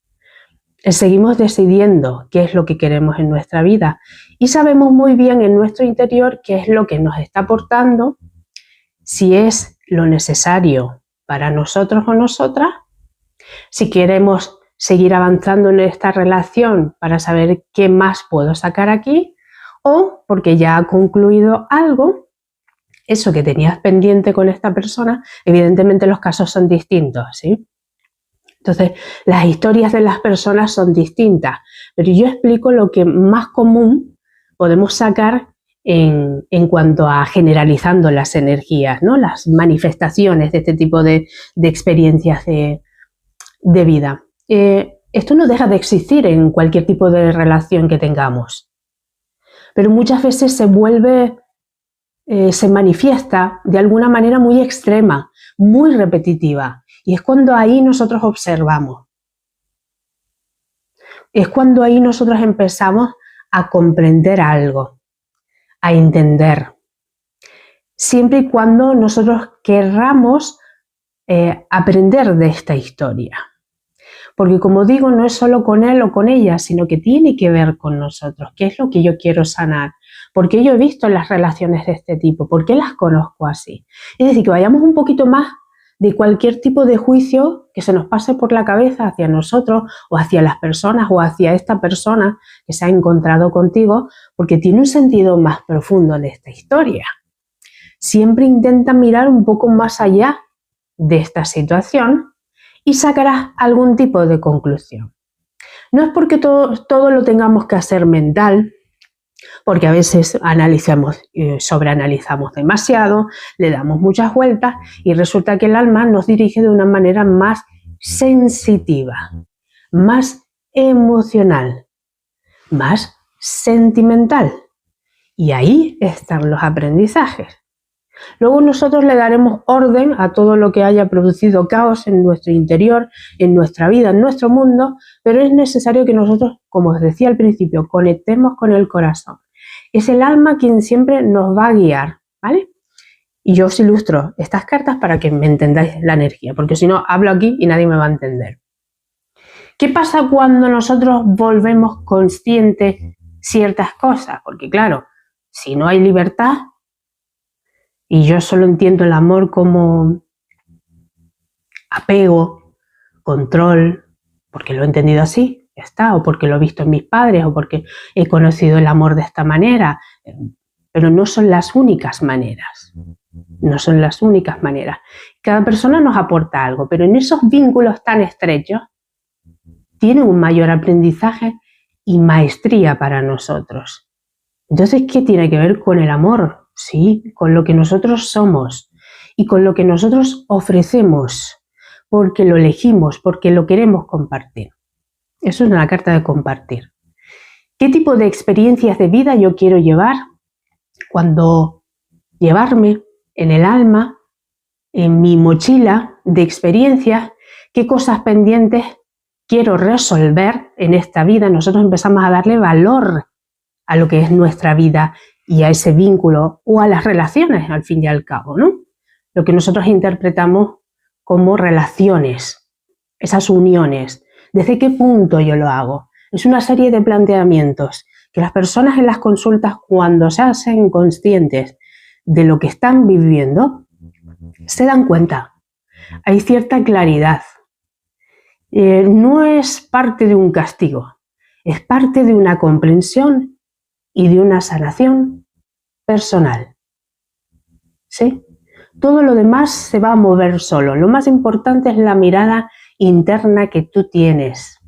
seguimos decidiendo qué es lo que queremos en nuestra vida y sabemos muy bien en nuestro interior qué es lo que nos está aportando, si es lo necesario para nosotros o nosotras, si queremos seguir avanzando en esta relación para saber qué más puedo sacar aquí, o porque ya ha concluido algo, eso que tenías pendiente con esta persona. Evidentemente los casos son distintos, ¿sí? Entonces, las historias de las personas son distintas, pero yo explico lo que más común podemos sacar en cuanto a generalizando las energías, ¿no? Las manifestaciones de este tipo de experiencias de vida. Esto no deja de existir en cualquier tipo de relación que tengamos, pero muchas veces se manifiesta de alguna manera muy extrema, muy repetitiva, y es cuando ahí nosotros observamos. Es cuando ahí nosotros empezamos a comprender algo, a entender. Siempre y cuando nosotros querramos aprender de esta historia. Porque como digo, no es solo con él o con ella, sino que tiene que ver con nosotros. ¿Qué es lo que yo quiero sanar? ¿Por qué yo he visto las relaciones de este tipo? ¿Por qué las conozco así? Es decir, que vayamos un poquito más de cualquier tipo de juicio que se nos pase por la cabeza hacia nosotros o hacia las personas o hacia esta persona que se ha encontrado contigo, porque tiene un sentido más profundo en esta historia. Siempre intenta mirar un poco más allá de esta situación y sacarás algún tipo de conclusión. No es porque todo lo tengamos que hacer mental, porque a veces sobreanalizamos demasiado, le damos muchas vueltas y resulta que el alma nos dirige de una manera más sensitiva, más emocional, más sentimental. Y ahí están los aprendizajes. Luego nosotros le daremos orden a todo lo que haya producido caos en nuestro interior, en nuestra vida, en nuestro mundo, pero es necesario que nosotros, como os decía al principio, conectemos con el corazón. Es el alma quien siempre nos va a guiar, ¿vale? Y yo os ilustro estas cartas para que me entendáis la energía, porque si no, hablo aquí y nadie me va a entender. ¿Qué pasa cuando nosotros volvemos conscientes ciertas cosas? Porque claro, si no hay libertad, y yo solo entiendo el amor como apego, control, porque lo he entendido así, ya está, o porque lo he visto en mis padres, o porque he conocido el amor de esta manera, pero no son las únicas maneras, no son las únicas maneras. Cada persona nos aporta algo, pero en esos vínculos tan estrechos tienen un mayor aprendizaje y maestría para nosotros. Entonces, ¿qué tiene que ver con el amor? Sí, con lo que nosotros somos y con lo que nosotros ofrecemos, porque lo elegimos, porque lo queremos compartir. Eso es una carta de compartir. ¿Qué tipo de experiencias de vida yo quiero llevar? Llevarme en el alma, en mi mochila de experiencias, qué cosas pendientes quiero resolver en esta vida. Nosotros empezamos a darle valor a lo que es nuestra vida y a ese vínculo o a las relaciones, al fin y al cabo, ¿no? Lo que nosotros interpretamos como relaciones, esas uniones. ¿Desde qué punto yo lo hago? Es una serie de planteamientos que las personas en las consultas, cuando se hacen conscientes de lo que están viviendo, se dan cuenta. Hay cierta claridad. No es parte de un castigo, es parte de una comprensión y de una sanación personal. ¿Sí? Todo lo demás se va a mover solo. Lo más importante es la mirada interna que tú tienes.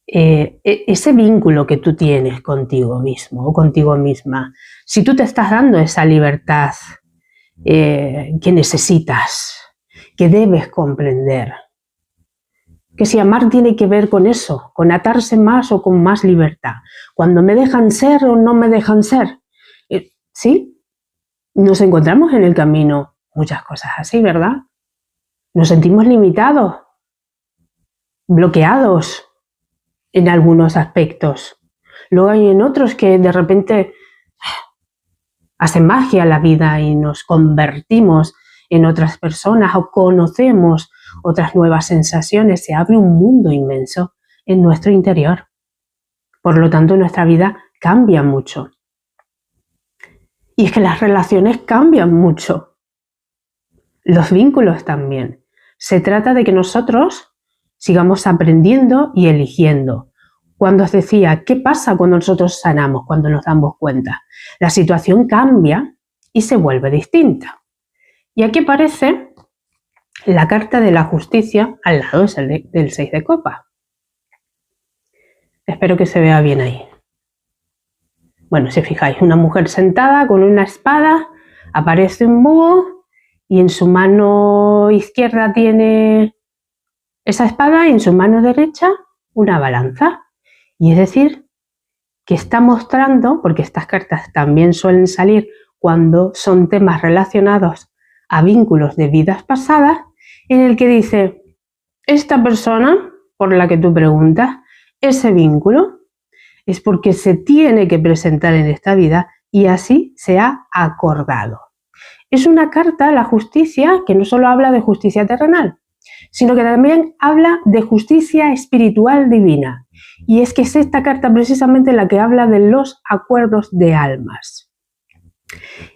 Ese vínculo que tú tienes contigo mismo o contigo misma. Si tú te estás dando esa libertad que necesitas, que debes comprender. Que si amar tiene que ver con eso, con atarse más o con más libertad. Cuando me dejan ser o no me dejan ser. ¿Sí? Nos encontramos en el camino muchas cosas así, ¿verdad? Nos sentimos limitados, bloqueados en algunos aspectos. Luego hay en otros que de repente hacen magia a la vida y nos convertimos en otras personas o conocemos otras nuevas sensaciones. Se abre un mundo inmenso en nuestro interior. Por lo tanto, nuestra vida cambia mucho. Y es que las relaciones cambian mucho. Los vínculos también. Se trata de que nosotros sigamos aprendiendo y eligiendo. Cuando os decía, ¿qué pasa cuando nosotros sanamos, cuando nos damos cuenta? La situación cambia y se vuelve distinta. Y aquí aparece la carta de la justicia al lado del 6 de copas. Espero que se vea bien ahí. Bueno, si fijáis, una mujer sentada con una espada, aparece un búho y en su mano izquierda tiene esa espada y en su mano derecha una balanza. Y es decir, que está mostrando, porque estas cartas también suelen salir cuando son temas relacionados a vínculos de vidas pasadas, en el que dice, esta persona por la que tú preguntas, ese vínculo es porque se tiene que presentar en esta vida y así se ha acordado. Es una carta, la justicia, que no solo habla de justicia terrenal, sino que también habla de justicia espiritual divina. Y es que es esta carta precisamente la que habla de los acuerdos de almas.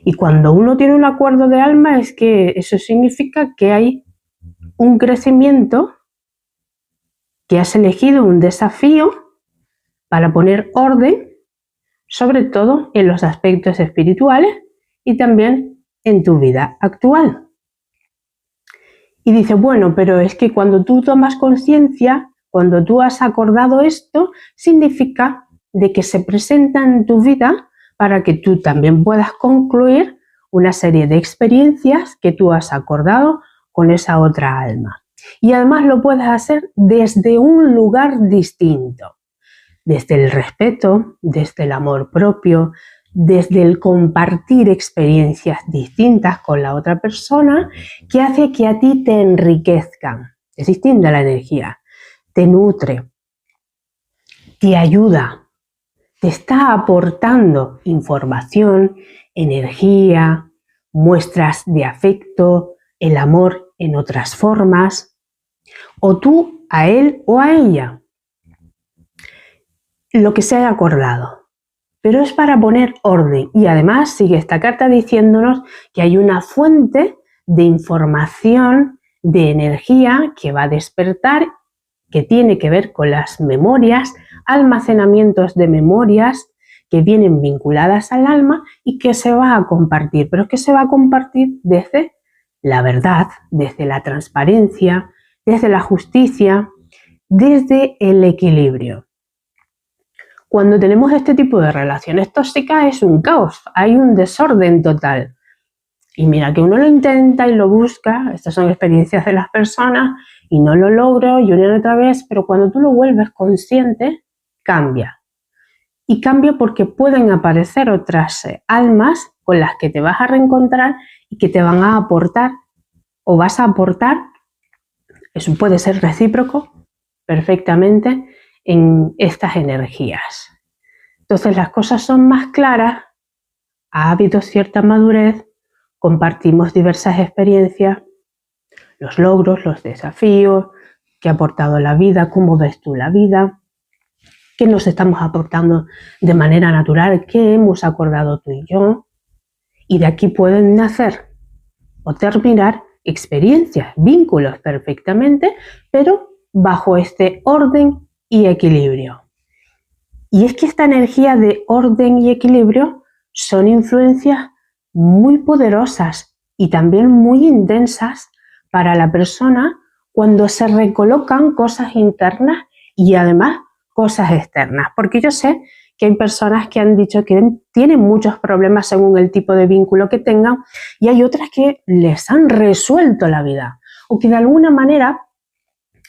Y cuando uno tiene un acuerdo de alma es que eso significa que hay un crecimiento, que has elegido un desafío para poner orden, sobre todo en los aspectos espirituales y también en tu vida actual. Y dice, bueno, pero es que cuando tú tomas conciencia, cuando tú has acordado esto, significa de que se presenta en tu vida para que tú también puedas concluir una serie de experiencias que tú has acordado con esa otra alma. Y además lo puedes hacer desde un lugar distinto, desde el respeto, desde el amor propio, desde el compartir experiencias distintas con la otra persona, que hace que a ti te enriquezcan. Es distinta la energía, te nutre, te ayuda, te está aportando información, energía, muestras de afecto, el amor en otras formas, o tú a él o a ella, lo que se haya acordado. Pero es para poner orden y además sigue esta carta diciéndonos que hay una fuente de información, de energía que va a despertar, que tiene que ver con las memorias, almacenamientos de memorias que vienen vinculadas al alma y que se va a compartir, pero que se va a compartir desde la verdad, desde la transparencia, desde la justicia, desde el equilibrio. Cuando tenemos este tipo de relaciones tóxicas es un caos, hay un desorden total. Y mira que uno lo intenta y lo busca, estas son experiencias de las personas, y no lo logro, y una y otra vez, pero cuando tú lo vuelves consciente, cambia. Y cambia porque pueden aparecer otras almas con las que te vas a reencontrar y que te van a aportar, o vas a aportar, eso puede ser recíproco, perfectamente, en estas energías. Entonces las cosas son más claras, ha habido cierta madurez, compartimos diversas experiencias, los logros, los desafíos, qué ha aportado la vida, cómo ves tú la vida, qué nos estamos aportando de manera natural, qué hemos acordado tú y yo, y de aquí pueden nacer o terminar experiencias, vínculos perfectamente, pero bajo este orden y equilibrio. Y es que esta energía de orden y equilibrio son influencias muy poderosas y también muy intensas para la persona cuando se recolocan cosas internas y además cosas externas. Porque yo sé que hay personas que han dicho que tienen muchos problemas según el tipo de vínculo que tengan y hay otras que les han resuelto la vida o que de alguna manera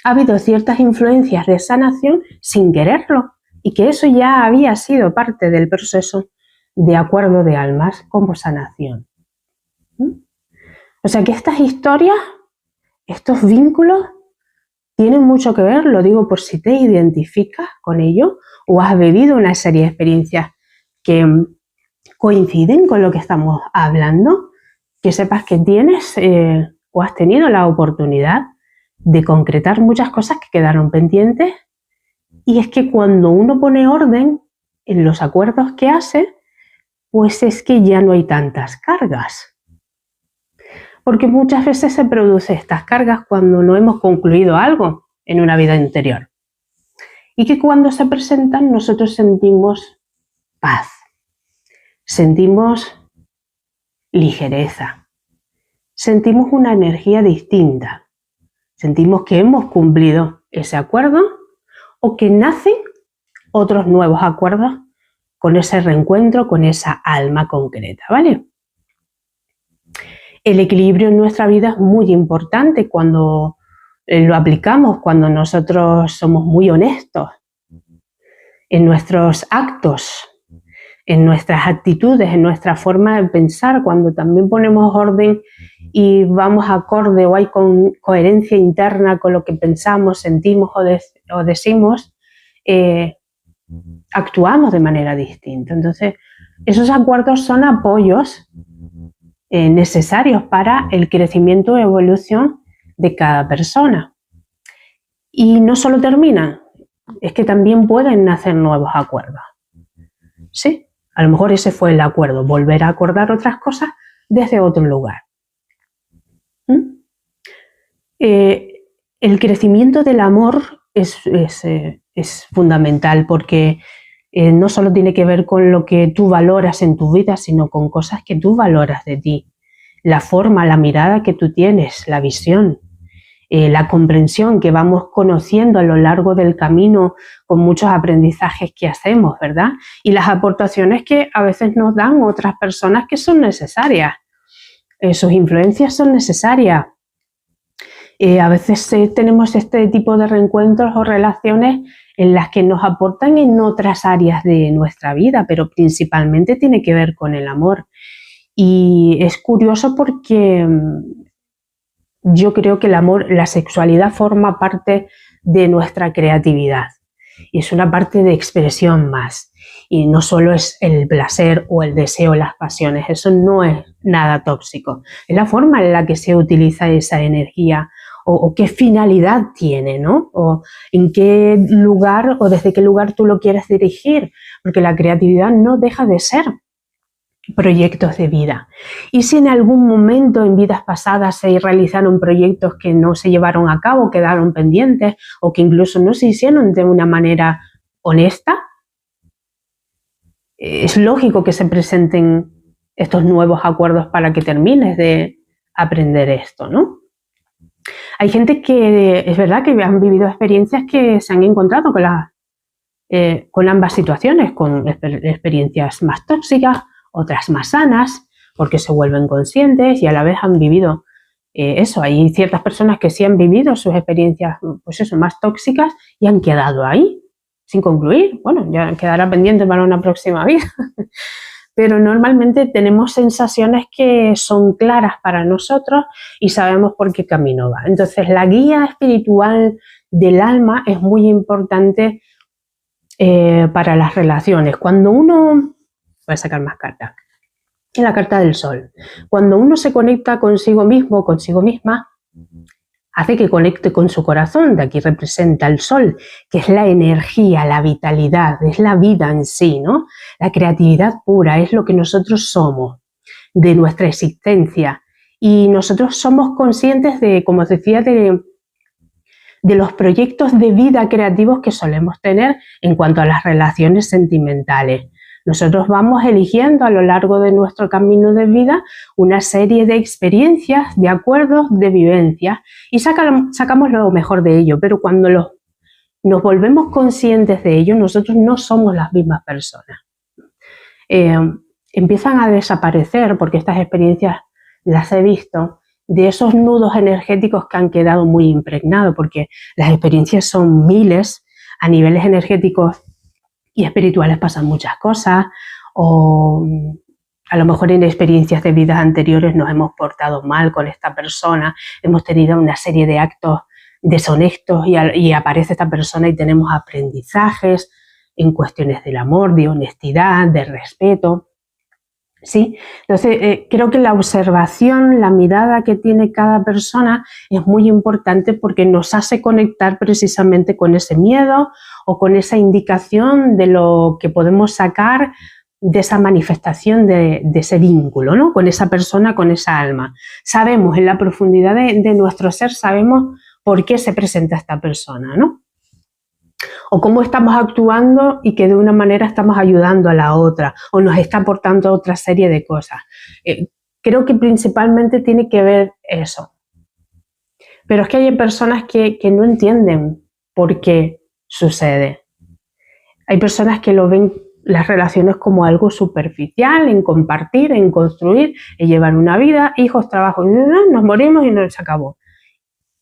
ha habido ciertas influencias de sanación sin quererlo y que eso ya había sido parte del proceso de acuerdo de almas como sanación. O sea que estas historias, estos vínculos tienen mucho que ver, lo digo por si te identificas con ello o has vivido una serie de experiencias que coinciden con lo que estamos hablando, que sepas que tienes o has tenido la oportunidad de concretar muchas cosas que quedaron pendientes. Y es que cuando uno pone orden en los acuerdos que hace, pues es que ya no hay tantas cargas. Porque muchas veces se producen estas cargas cuando no hemos concluido algo. en una vida anterior. Y que cuando se presentan nosotros sentimos paz, sentimos ligereza, sentimos una energía distinta, sentimos que hemos cumplido ese acuerdo o que nacen otros nuevos acuerdos con ese reencuentro, con esa alma concreta, ¿vale? El equilibrio en nuestra vida es muy importante cuando lo aplicamos, cuando nosotros somos muy honestos en nuestros actos, en nuestras actitudes, en nuestra forma de pensar, cuando también ponemos orden y vamos acorde o hay coherencia interna con lo que pensamos, sentimos o decimos, actuamos de manera distinta. Entonces, esos acuerdos son apoyos necesarios para el crecimiento y evolución de cada persona. Y no solo terminan, es que también pueden nacer nuevos acuerdos. ¿Sí? A lo mejor ese fue el acuerdo, volver a acordar otras cosas desde otro lugar. El crecimiento del amor es fundamental porque no solo tiene que ver con lo que tú valoras en tu vida, sino con cosas que tú valoras de ti. La forma, la mirada que tú tienes, la visión, la comprensión que vamos conociendo a lo largo del camino con muchos aprendizajes que hacemos, ¿verdad? Y las aportaciones que a veces nos dan otras personas que son necesarias. Sus influencias son necesarias. A veces tenemos este tipo de reencuentros o relaciones en las que nos aportan en otras áreas de nuestra vida, pero principalmente tiene que ver con el amor. Y es curioso porque yo creo que el amor, la sexualidad forma parte de nuestra creatividad y es una parte de expresión más. Y no solo es el placer o el deseo, las pasiones, eso no es nada tóxico. Es la forma en la que se utiliza esa energía o qué finalidad tiene, ¿no? O en qué lugar o desde qué lugar tú lo quieres dirigir, porque la creatividad no deja de ser proyectos de vida. Y si en algún momento en vidas pasadas se realizaron proyectos que no se llevaron a cabo, quedaron pendientes o que incluso no se hicieron de una manera honesta, es lógico que se presenten estos nuevos acuerdos para que termines de aprender esto, ¿no? Hay gente que es verdad que han vivido experiencias que se han encontrado con ambas situaciones, con experiencias más tóxicas, otras más sanas, porque se vuelven conscientes y a la vez han vivido eso. Hay ciertas personas que sí han vivido sus experiencias, pues eso, más tóxicas y han quedado ahí, sin concluir. Bueno, ya quedará pendiente para una próxima vida. Pero normalmente tenemos sensaciones que son claras para nosotros y sabemos por qué camino va. Entonces, la guía espiritual del alma es muy importante para las relaciones. Cuando uno... Voy a sacar más cartas. La carta del sol. Cuando uno se conecta consigo mismo, consigo misma, hace que conecte con su corazón. De aquí representa el sol, que es la energía, la vitalidad, es la vida en sí, ¿no? La creatividad pura es lo que nosotros somos, de nuestra existencia. Y nosotros somos conscientes de, como os decía, de los proyectos de vida creativos que solemos tener en cuanto a las relaciones sentimentales. Nosotros vamos eligiendo a lo largo de nuestro camino de vida una serie de experiencias, de acuerdos, de vivencias y sacamos lo mejor de ello, pero cuando nos volvemos conscientes de ello, nosotros no somos las mismas personas. Empiezan a desaparecer, porque estas experiencias las he visto, de esos nudos energéticos que han quedado muy impregnados, porque las experiencias son miles, a niveles energéticos y espirituales pasan muchas cosas, o a lo mejor en experiencias de vidas anteriores nos hemos portado mal con esta persona, hemos tenido una serie de actos deshonestos y aparece esta persona y tenemos aprendizajes en cuestiones del amor, de honestidad, de respeto. ¿Sí? Entonces, creo que la observación, la mirada que tiene cada persona es muy importante porque nos hace conectar precisamente con ese miedo o con esa indicación de lo que podemos sacar de esa manifestación de ese vínculo, ¿no? Con esa persona, con esa alma. Sabemos, en la profundidad de nuestro ser, sabemos por qué se presenta esta persona, ¿no? O cómo estamos actuando y que de una manera estamos ayudando a la otra o nos está aportando otra serie de cosas. Creo que principalmente tiene que ver eso. Pero es que hay personas que no entienden por qué sucede. Hay personas que lo ven las relaciones como algo superficial, en compartir, en construir, en llevar una vida, hijos, trabajo, nos morimos y no se acabó.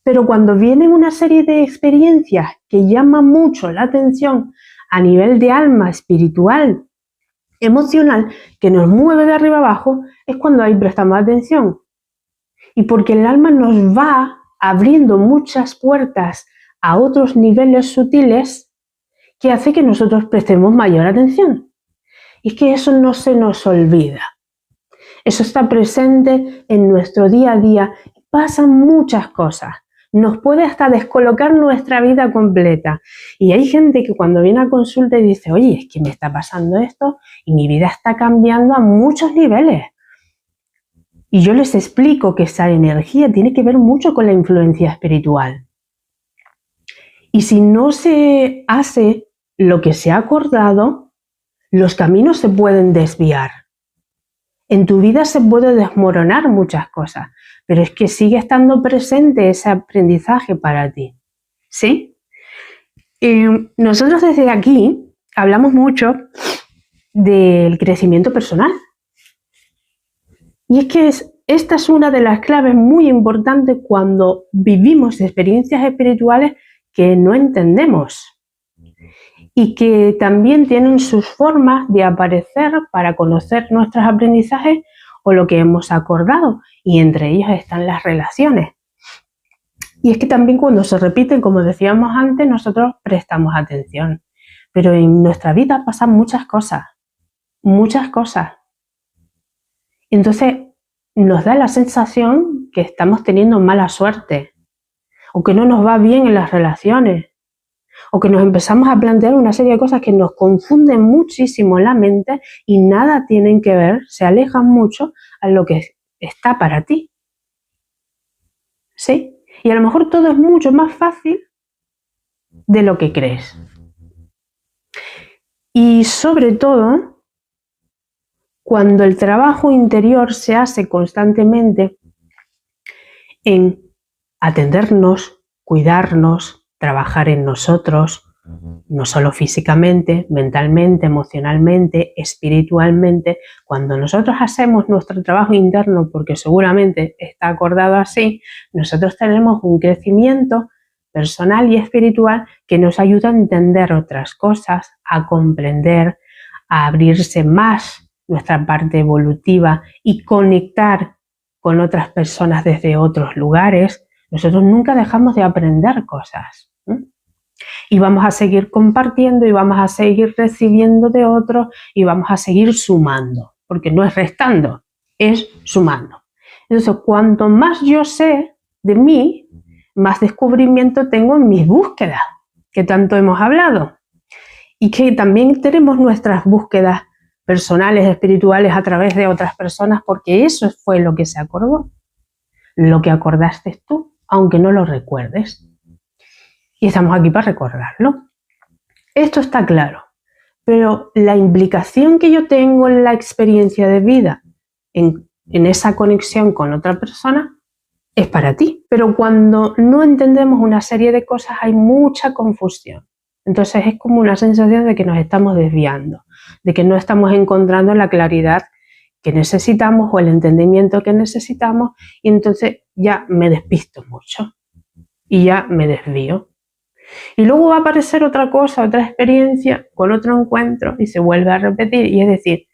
Pero cuando vienen una serie de experiencias que llaman mucho la atención a nivel de alma, espiritual, emocional, que nos mueve de arriba abajo, es cuando ahí prestamos atención. Y porque el alma nos va abriendo muchas puertas a otros niveles sutiles que hace que nosotros prestemos mayor atención. Y es que eso no se nos olvida. Eso está presente en nuestro día a día. Pasan muchas cosas. Nos puede hasta descolocar nuestra vida completa. Y hay gente que cuando viene a consulta y dice, oye, es que me está pasando esto y mi vida está cambiando a muchos niveles. Y yo les explico que esa energía tiene que ver mucho con la influencia espiritual. Y si no se hace lo que se ha acordado, los caminos se pueden desviar. En tu vida se puede desmoronar muchas cosas, pero es que sigue estando presente ese aprendizaje para ti. ¿Sí? Nosotros desde aquí hablamos mucho del crecimiento personal. Y es que esta es una de las claves muy importantes cuando vivimos experiencias espirituales que no entendemos y que también tienen sus formas de aparecer para conocer nuestros aprendizajes o lo que hemos acordado, y entre ellos están las relaciones. Y es que también cuando se repiten, como decíamos antes, nosotros prestamos atención, pero en nuestra vida pasan muchas cosas, muchas cosas. Entonces nos da la sensación que estamos teniendo mala suerte o que no nos va bien en las relaciones o que nos empezamos a plantear una serie de cosas que nos confunden muchísimo la mente y nada tienen que ver, se alejan mucho a lo que está para ti. ¿Sí? Y a lo mejor todo es mucho más fácil de lo que crees. Y sobre todo, cuando el trabajo interior se hace constantemente en atendernos, cuidarnos, trabajar en nosotros, no solo físicamente, mentalmente, emocionalmente, espiritualmente. Cuando nosotros hacemos nuestro trabajo interno, porque seguramente está acordado así, nosotros tenemos un crecimiento personal y espiritual que nos ayuda a entender otras cosas, a comprender, a abrirse más nuestra parte evolutiva y conectar con otras personas desde otros lugares. Nosotros nunca dejamos de aprender cosas. Y vamos a seguir compartiendo y vamos a seguir recibiendo de otros y vamos a seguir sumando, porque no es restando, es sumando. Entonces, cuanto más yo sé de mí, más descubrimiento tengo en mis búsquedas, que tanto hemos hablado. Y que también tenemos nuestras búsquedas personales, espirituales, a través de otras personas, porque eso fue lo que se acordó, lo que acordaste tú, aunque no lo recuerdes. Y estamos aquí para recordarlo. Esto está claro, pero la implicación que yo tengo en la experiencia de vida, en esa conexión con otra persona, es para ti. Pero cuando no entendemos una serie de cosas hay mucha confusión. Entonces es como una sensación de que nos estamos desviando, de que no estamos encontrando la claridad que necesitamos o el entendimiento que necesitamos, y entonces ya me despisto mucho y ya me desvío. Y luego va a aparecer otra cosa, otra experiencia, con otro encuentro y se vuelve a repetir. Y es decir,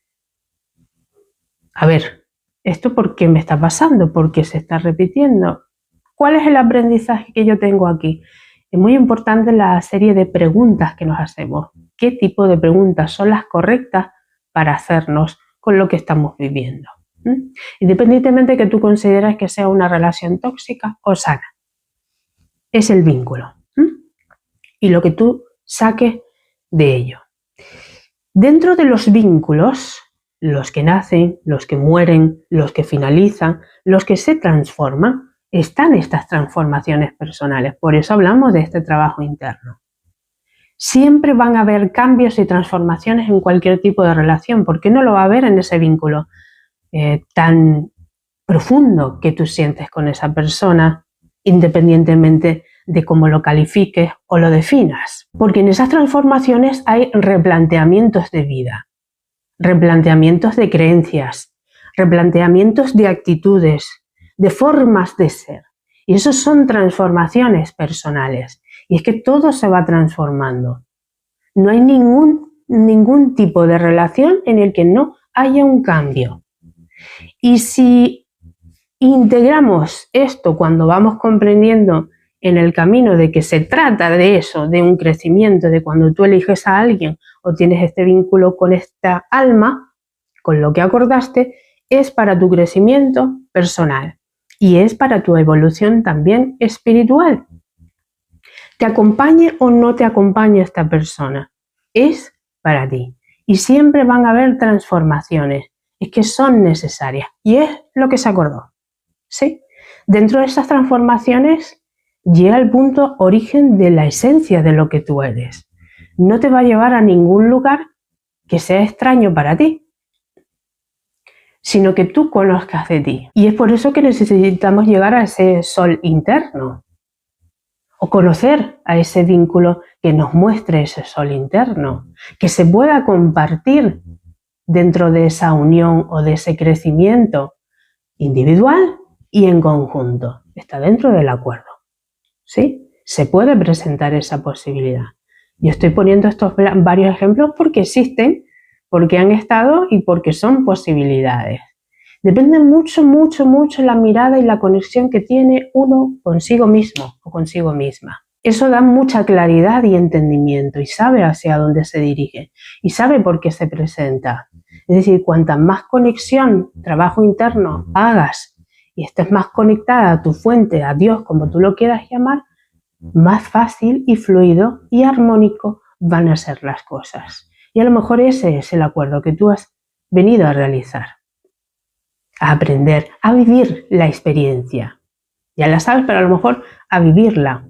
a ver, ¿esto por qué me está pasando? ¿Por qué se está repitiendo? ¿Cuál es el aprendizaje que yo tengo aquí? Es muy importante la serie de preguntas que nos hacemos. ¿Qué tipo de preguntas son las correctas para hacernos con lo que estamos viviendo? Independientemente de que tú consideres que sea una relación tóxica o sana. Es el vínculo. Y lo que tú saques de ello. Dentro de los vínculos, los que nacen, los que mueren, los que finalizan, los que se transforman, están estas transformaciones personales. Por eso hablamos de este trabajo interno. Siempre van a haber cambios y transformaciones en cualquier tipo de relación. ¿Por qué no lo va a haber en ese vínculo tan profundo que tú sientes con esa persona, independientemente de cómo lo califiques o lo definas? Porque en esas transformaciones hay replanteamientos de vida, replanteamientos de creencias, replanteamientos de actitudes, de formas de ser. Y eso son transformaciones personales. Y es que todo se va transformando. No hay ningún tipo de relación en el que no haya un cambio. Y si integramos esto cuando vamos comprendiendo en el camino de que se trata de eso, de un crecimiento, de cuando tú eliges a alguien o tienes este vínculo con esta alma, con lo que acordaste, es para tu crecimiento personal y es para tu evolución también espiritual. Te acompañe o no te acompañe esta persona, es para ti. Y siempre van a haber transformaciones, es que son necesarias y es lo que se acordó. ¿Sí? Dentro de esas transformaciones llega el punto origen de la esencia de lo que tú eres. No te va a llevar a ningún lugar que sea extraño para ti, sino que tú conozcas de ti. Y es por eso que necesitamos llegar a ese sol interno, o conocer a ese vínculo que nos muestre ese sol interno, que se pueda compartir dentro de esa unión o de ese crecimiento individual y en conjunto. Está dentro del acuerdo, ¿sí? Se puede presentar esa posibilidad. Yo estoy poniendo estos varios ejemplos porque existen, porque han estado y porque son posibilidades. Depende mucho la mirada y la conexión que tiene uno consigo mismo o consigo misma. Eso da mucha claridad y entendimiento y sabe hacia dónde se dirige y sabe por qué se presenta. Es decir, cuanta más conexión, trabajo interno hagas y estés más conectada a tu fuente, a Dios, como tú lo quieras llamar, más fácil y fluido y armónico van a ser las cosas. Y a lo mejor ese es el acuerdo que tú has venido a realizar. A aprender, a vivir la experiencia. Ya la sabes, pero a lo mejor a vivirla.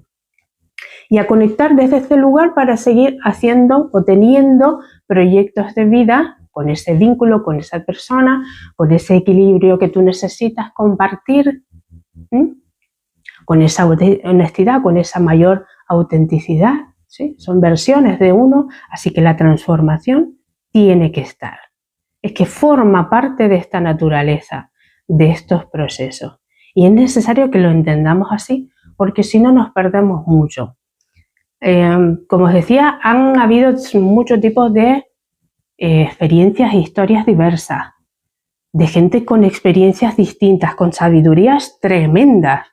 Y a conectar desde este lugar para seguir haciendo o teniendo proyectos de vida con ese vínculo, con esa persona, con ese equilibrio que tú necesitas compartir, con esa honestidad, con esa mayor autenticidad. ¿Sí? Son versiones de uno, así que la transformación tiene que estar. Es que forma parte de esta naturaleza, de estos procesos. Y es necesario que lo entendamos así, porque si no nos perdemos mucho. Como os decía, han habido muchos tipos de experiencias e historias diversas, de gente con experiencias distintas, con sabidurías tremendas.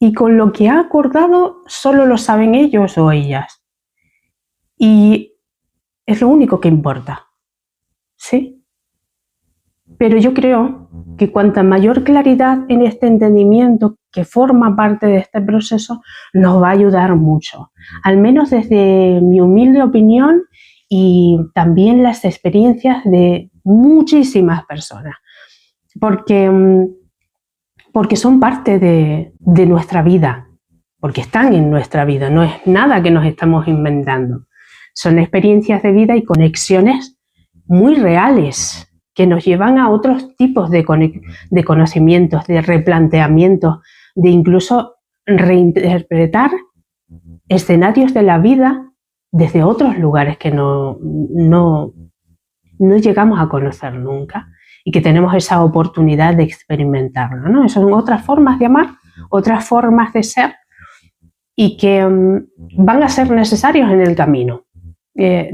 Y con lo que ha acordado solo lo saben ellos o ellas. Y es lo único que importa. ¿Sí? Pero yo creo que cuanta mayor claridad en este entendimiento que forma parte de este proceso nos va a ayudar mucho. Al menos desde mi humilde opinión y también las experiencias de muchísimas personas. Porque son parte de nuestra vida, porque están en nuestra vida, no es nada que nos estamos inventando. Son experiencias de vida y conexiones muy reales que nos llevan a otros tipos de conocimientos, de replanteamientos, de incluso reinterpretar escenarios de la vida desde otros lugares que no llegamos a conocer nunca. Y que tenemos esa oportunidad de experimentarlo, ¿no? Son otras formas de amar, otras formas de ser y que van a ser necesarios en el camino.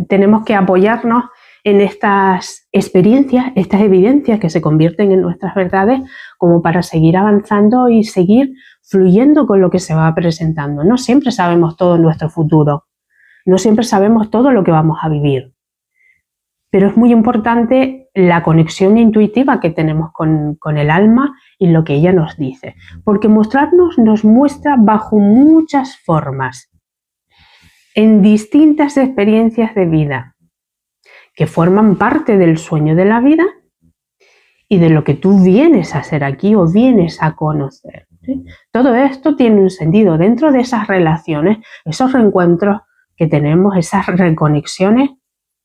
Tenemos que apoyarnos en estas experiencias, estas evidencias que se convierten en nuestras verdades como para seguir avanzando y seguir fluyendo con lo que se va presentando. No siempre sabemos todo nuestro futuro, no siempre sabemos todo lo que vamos a vivir. Pero es muy importante la conexión intuitiva que tenemos con el alma y lo que ella nos dice. Porque mostrarnos nos muestra bajo muchas formas, en distintas experiencias de vida, que forman parte del sueño de la vida y de lo que tú vienes a hacer aquí o vienes a conocer. ¿sí? Todo esto tiene un sentido. Dentro de esas relaciones, esos reencuentros que tenemos, esas reconexiones,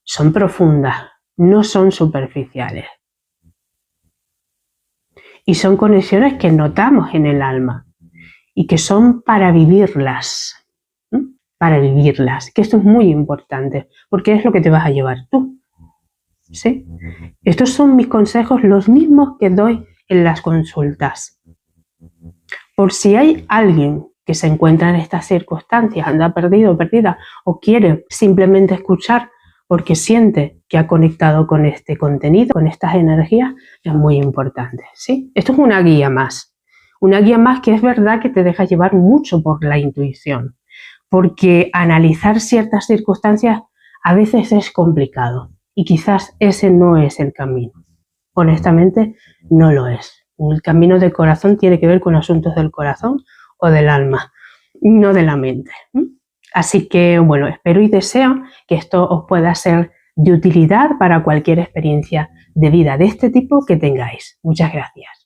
son profundas, no son superficiales. Y son conexiones que notamos en el alma y que son para vivirlas, ¿sí? Para vivirlas, que esto es muy importante, porque es lo que te vas a llevar tú, ¿sí? Estos son mis consejos, los mismos que doy en las consultas. Por si hay alguien que se encuentra en estas circunstancias, anda perdido o perdida, o quiere simplemente escuchar porque siente que ha conectado con este contenido, con estas energías, es muy importante, ¿sí? Esto es una guía más que es verdad que te deja llevar mucho por la intuición, porque analizar ciertas circunstancias a veces es complicado y quizás ese no es el camino. Honestamente, no lo es. El camino del corazón tiene que ver con asuntos del corazón o del alma, no de la mente. Así que, bueno, espero y deseo que esto os pueda ser de utilidad para cualquier experiencia de vida de este tipo que tengáis. Muchas gracias.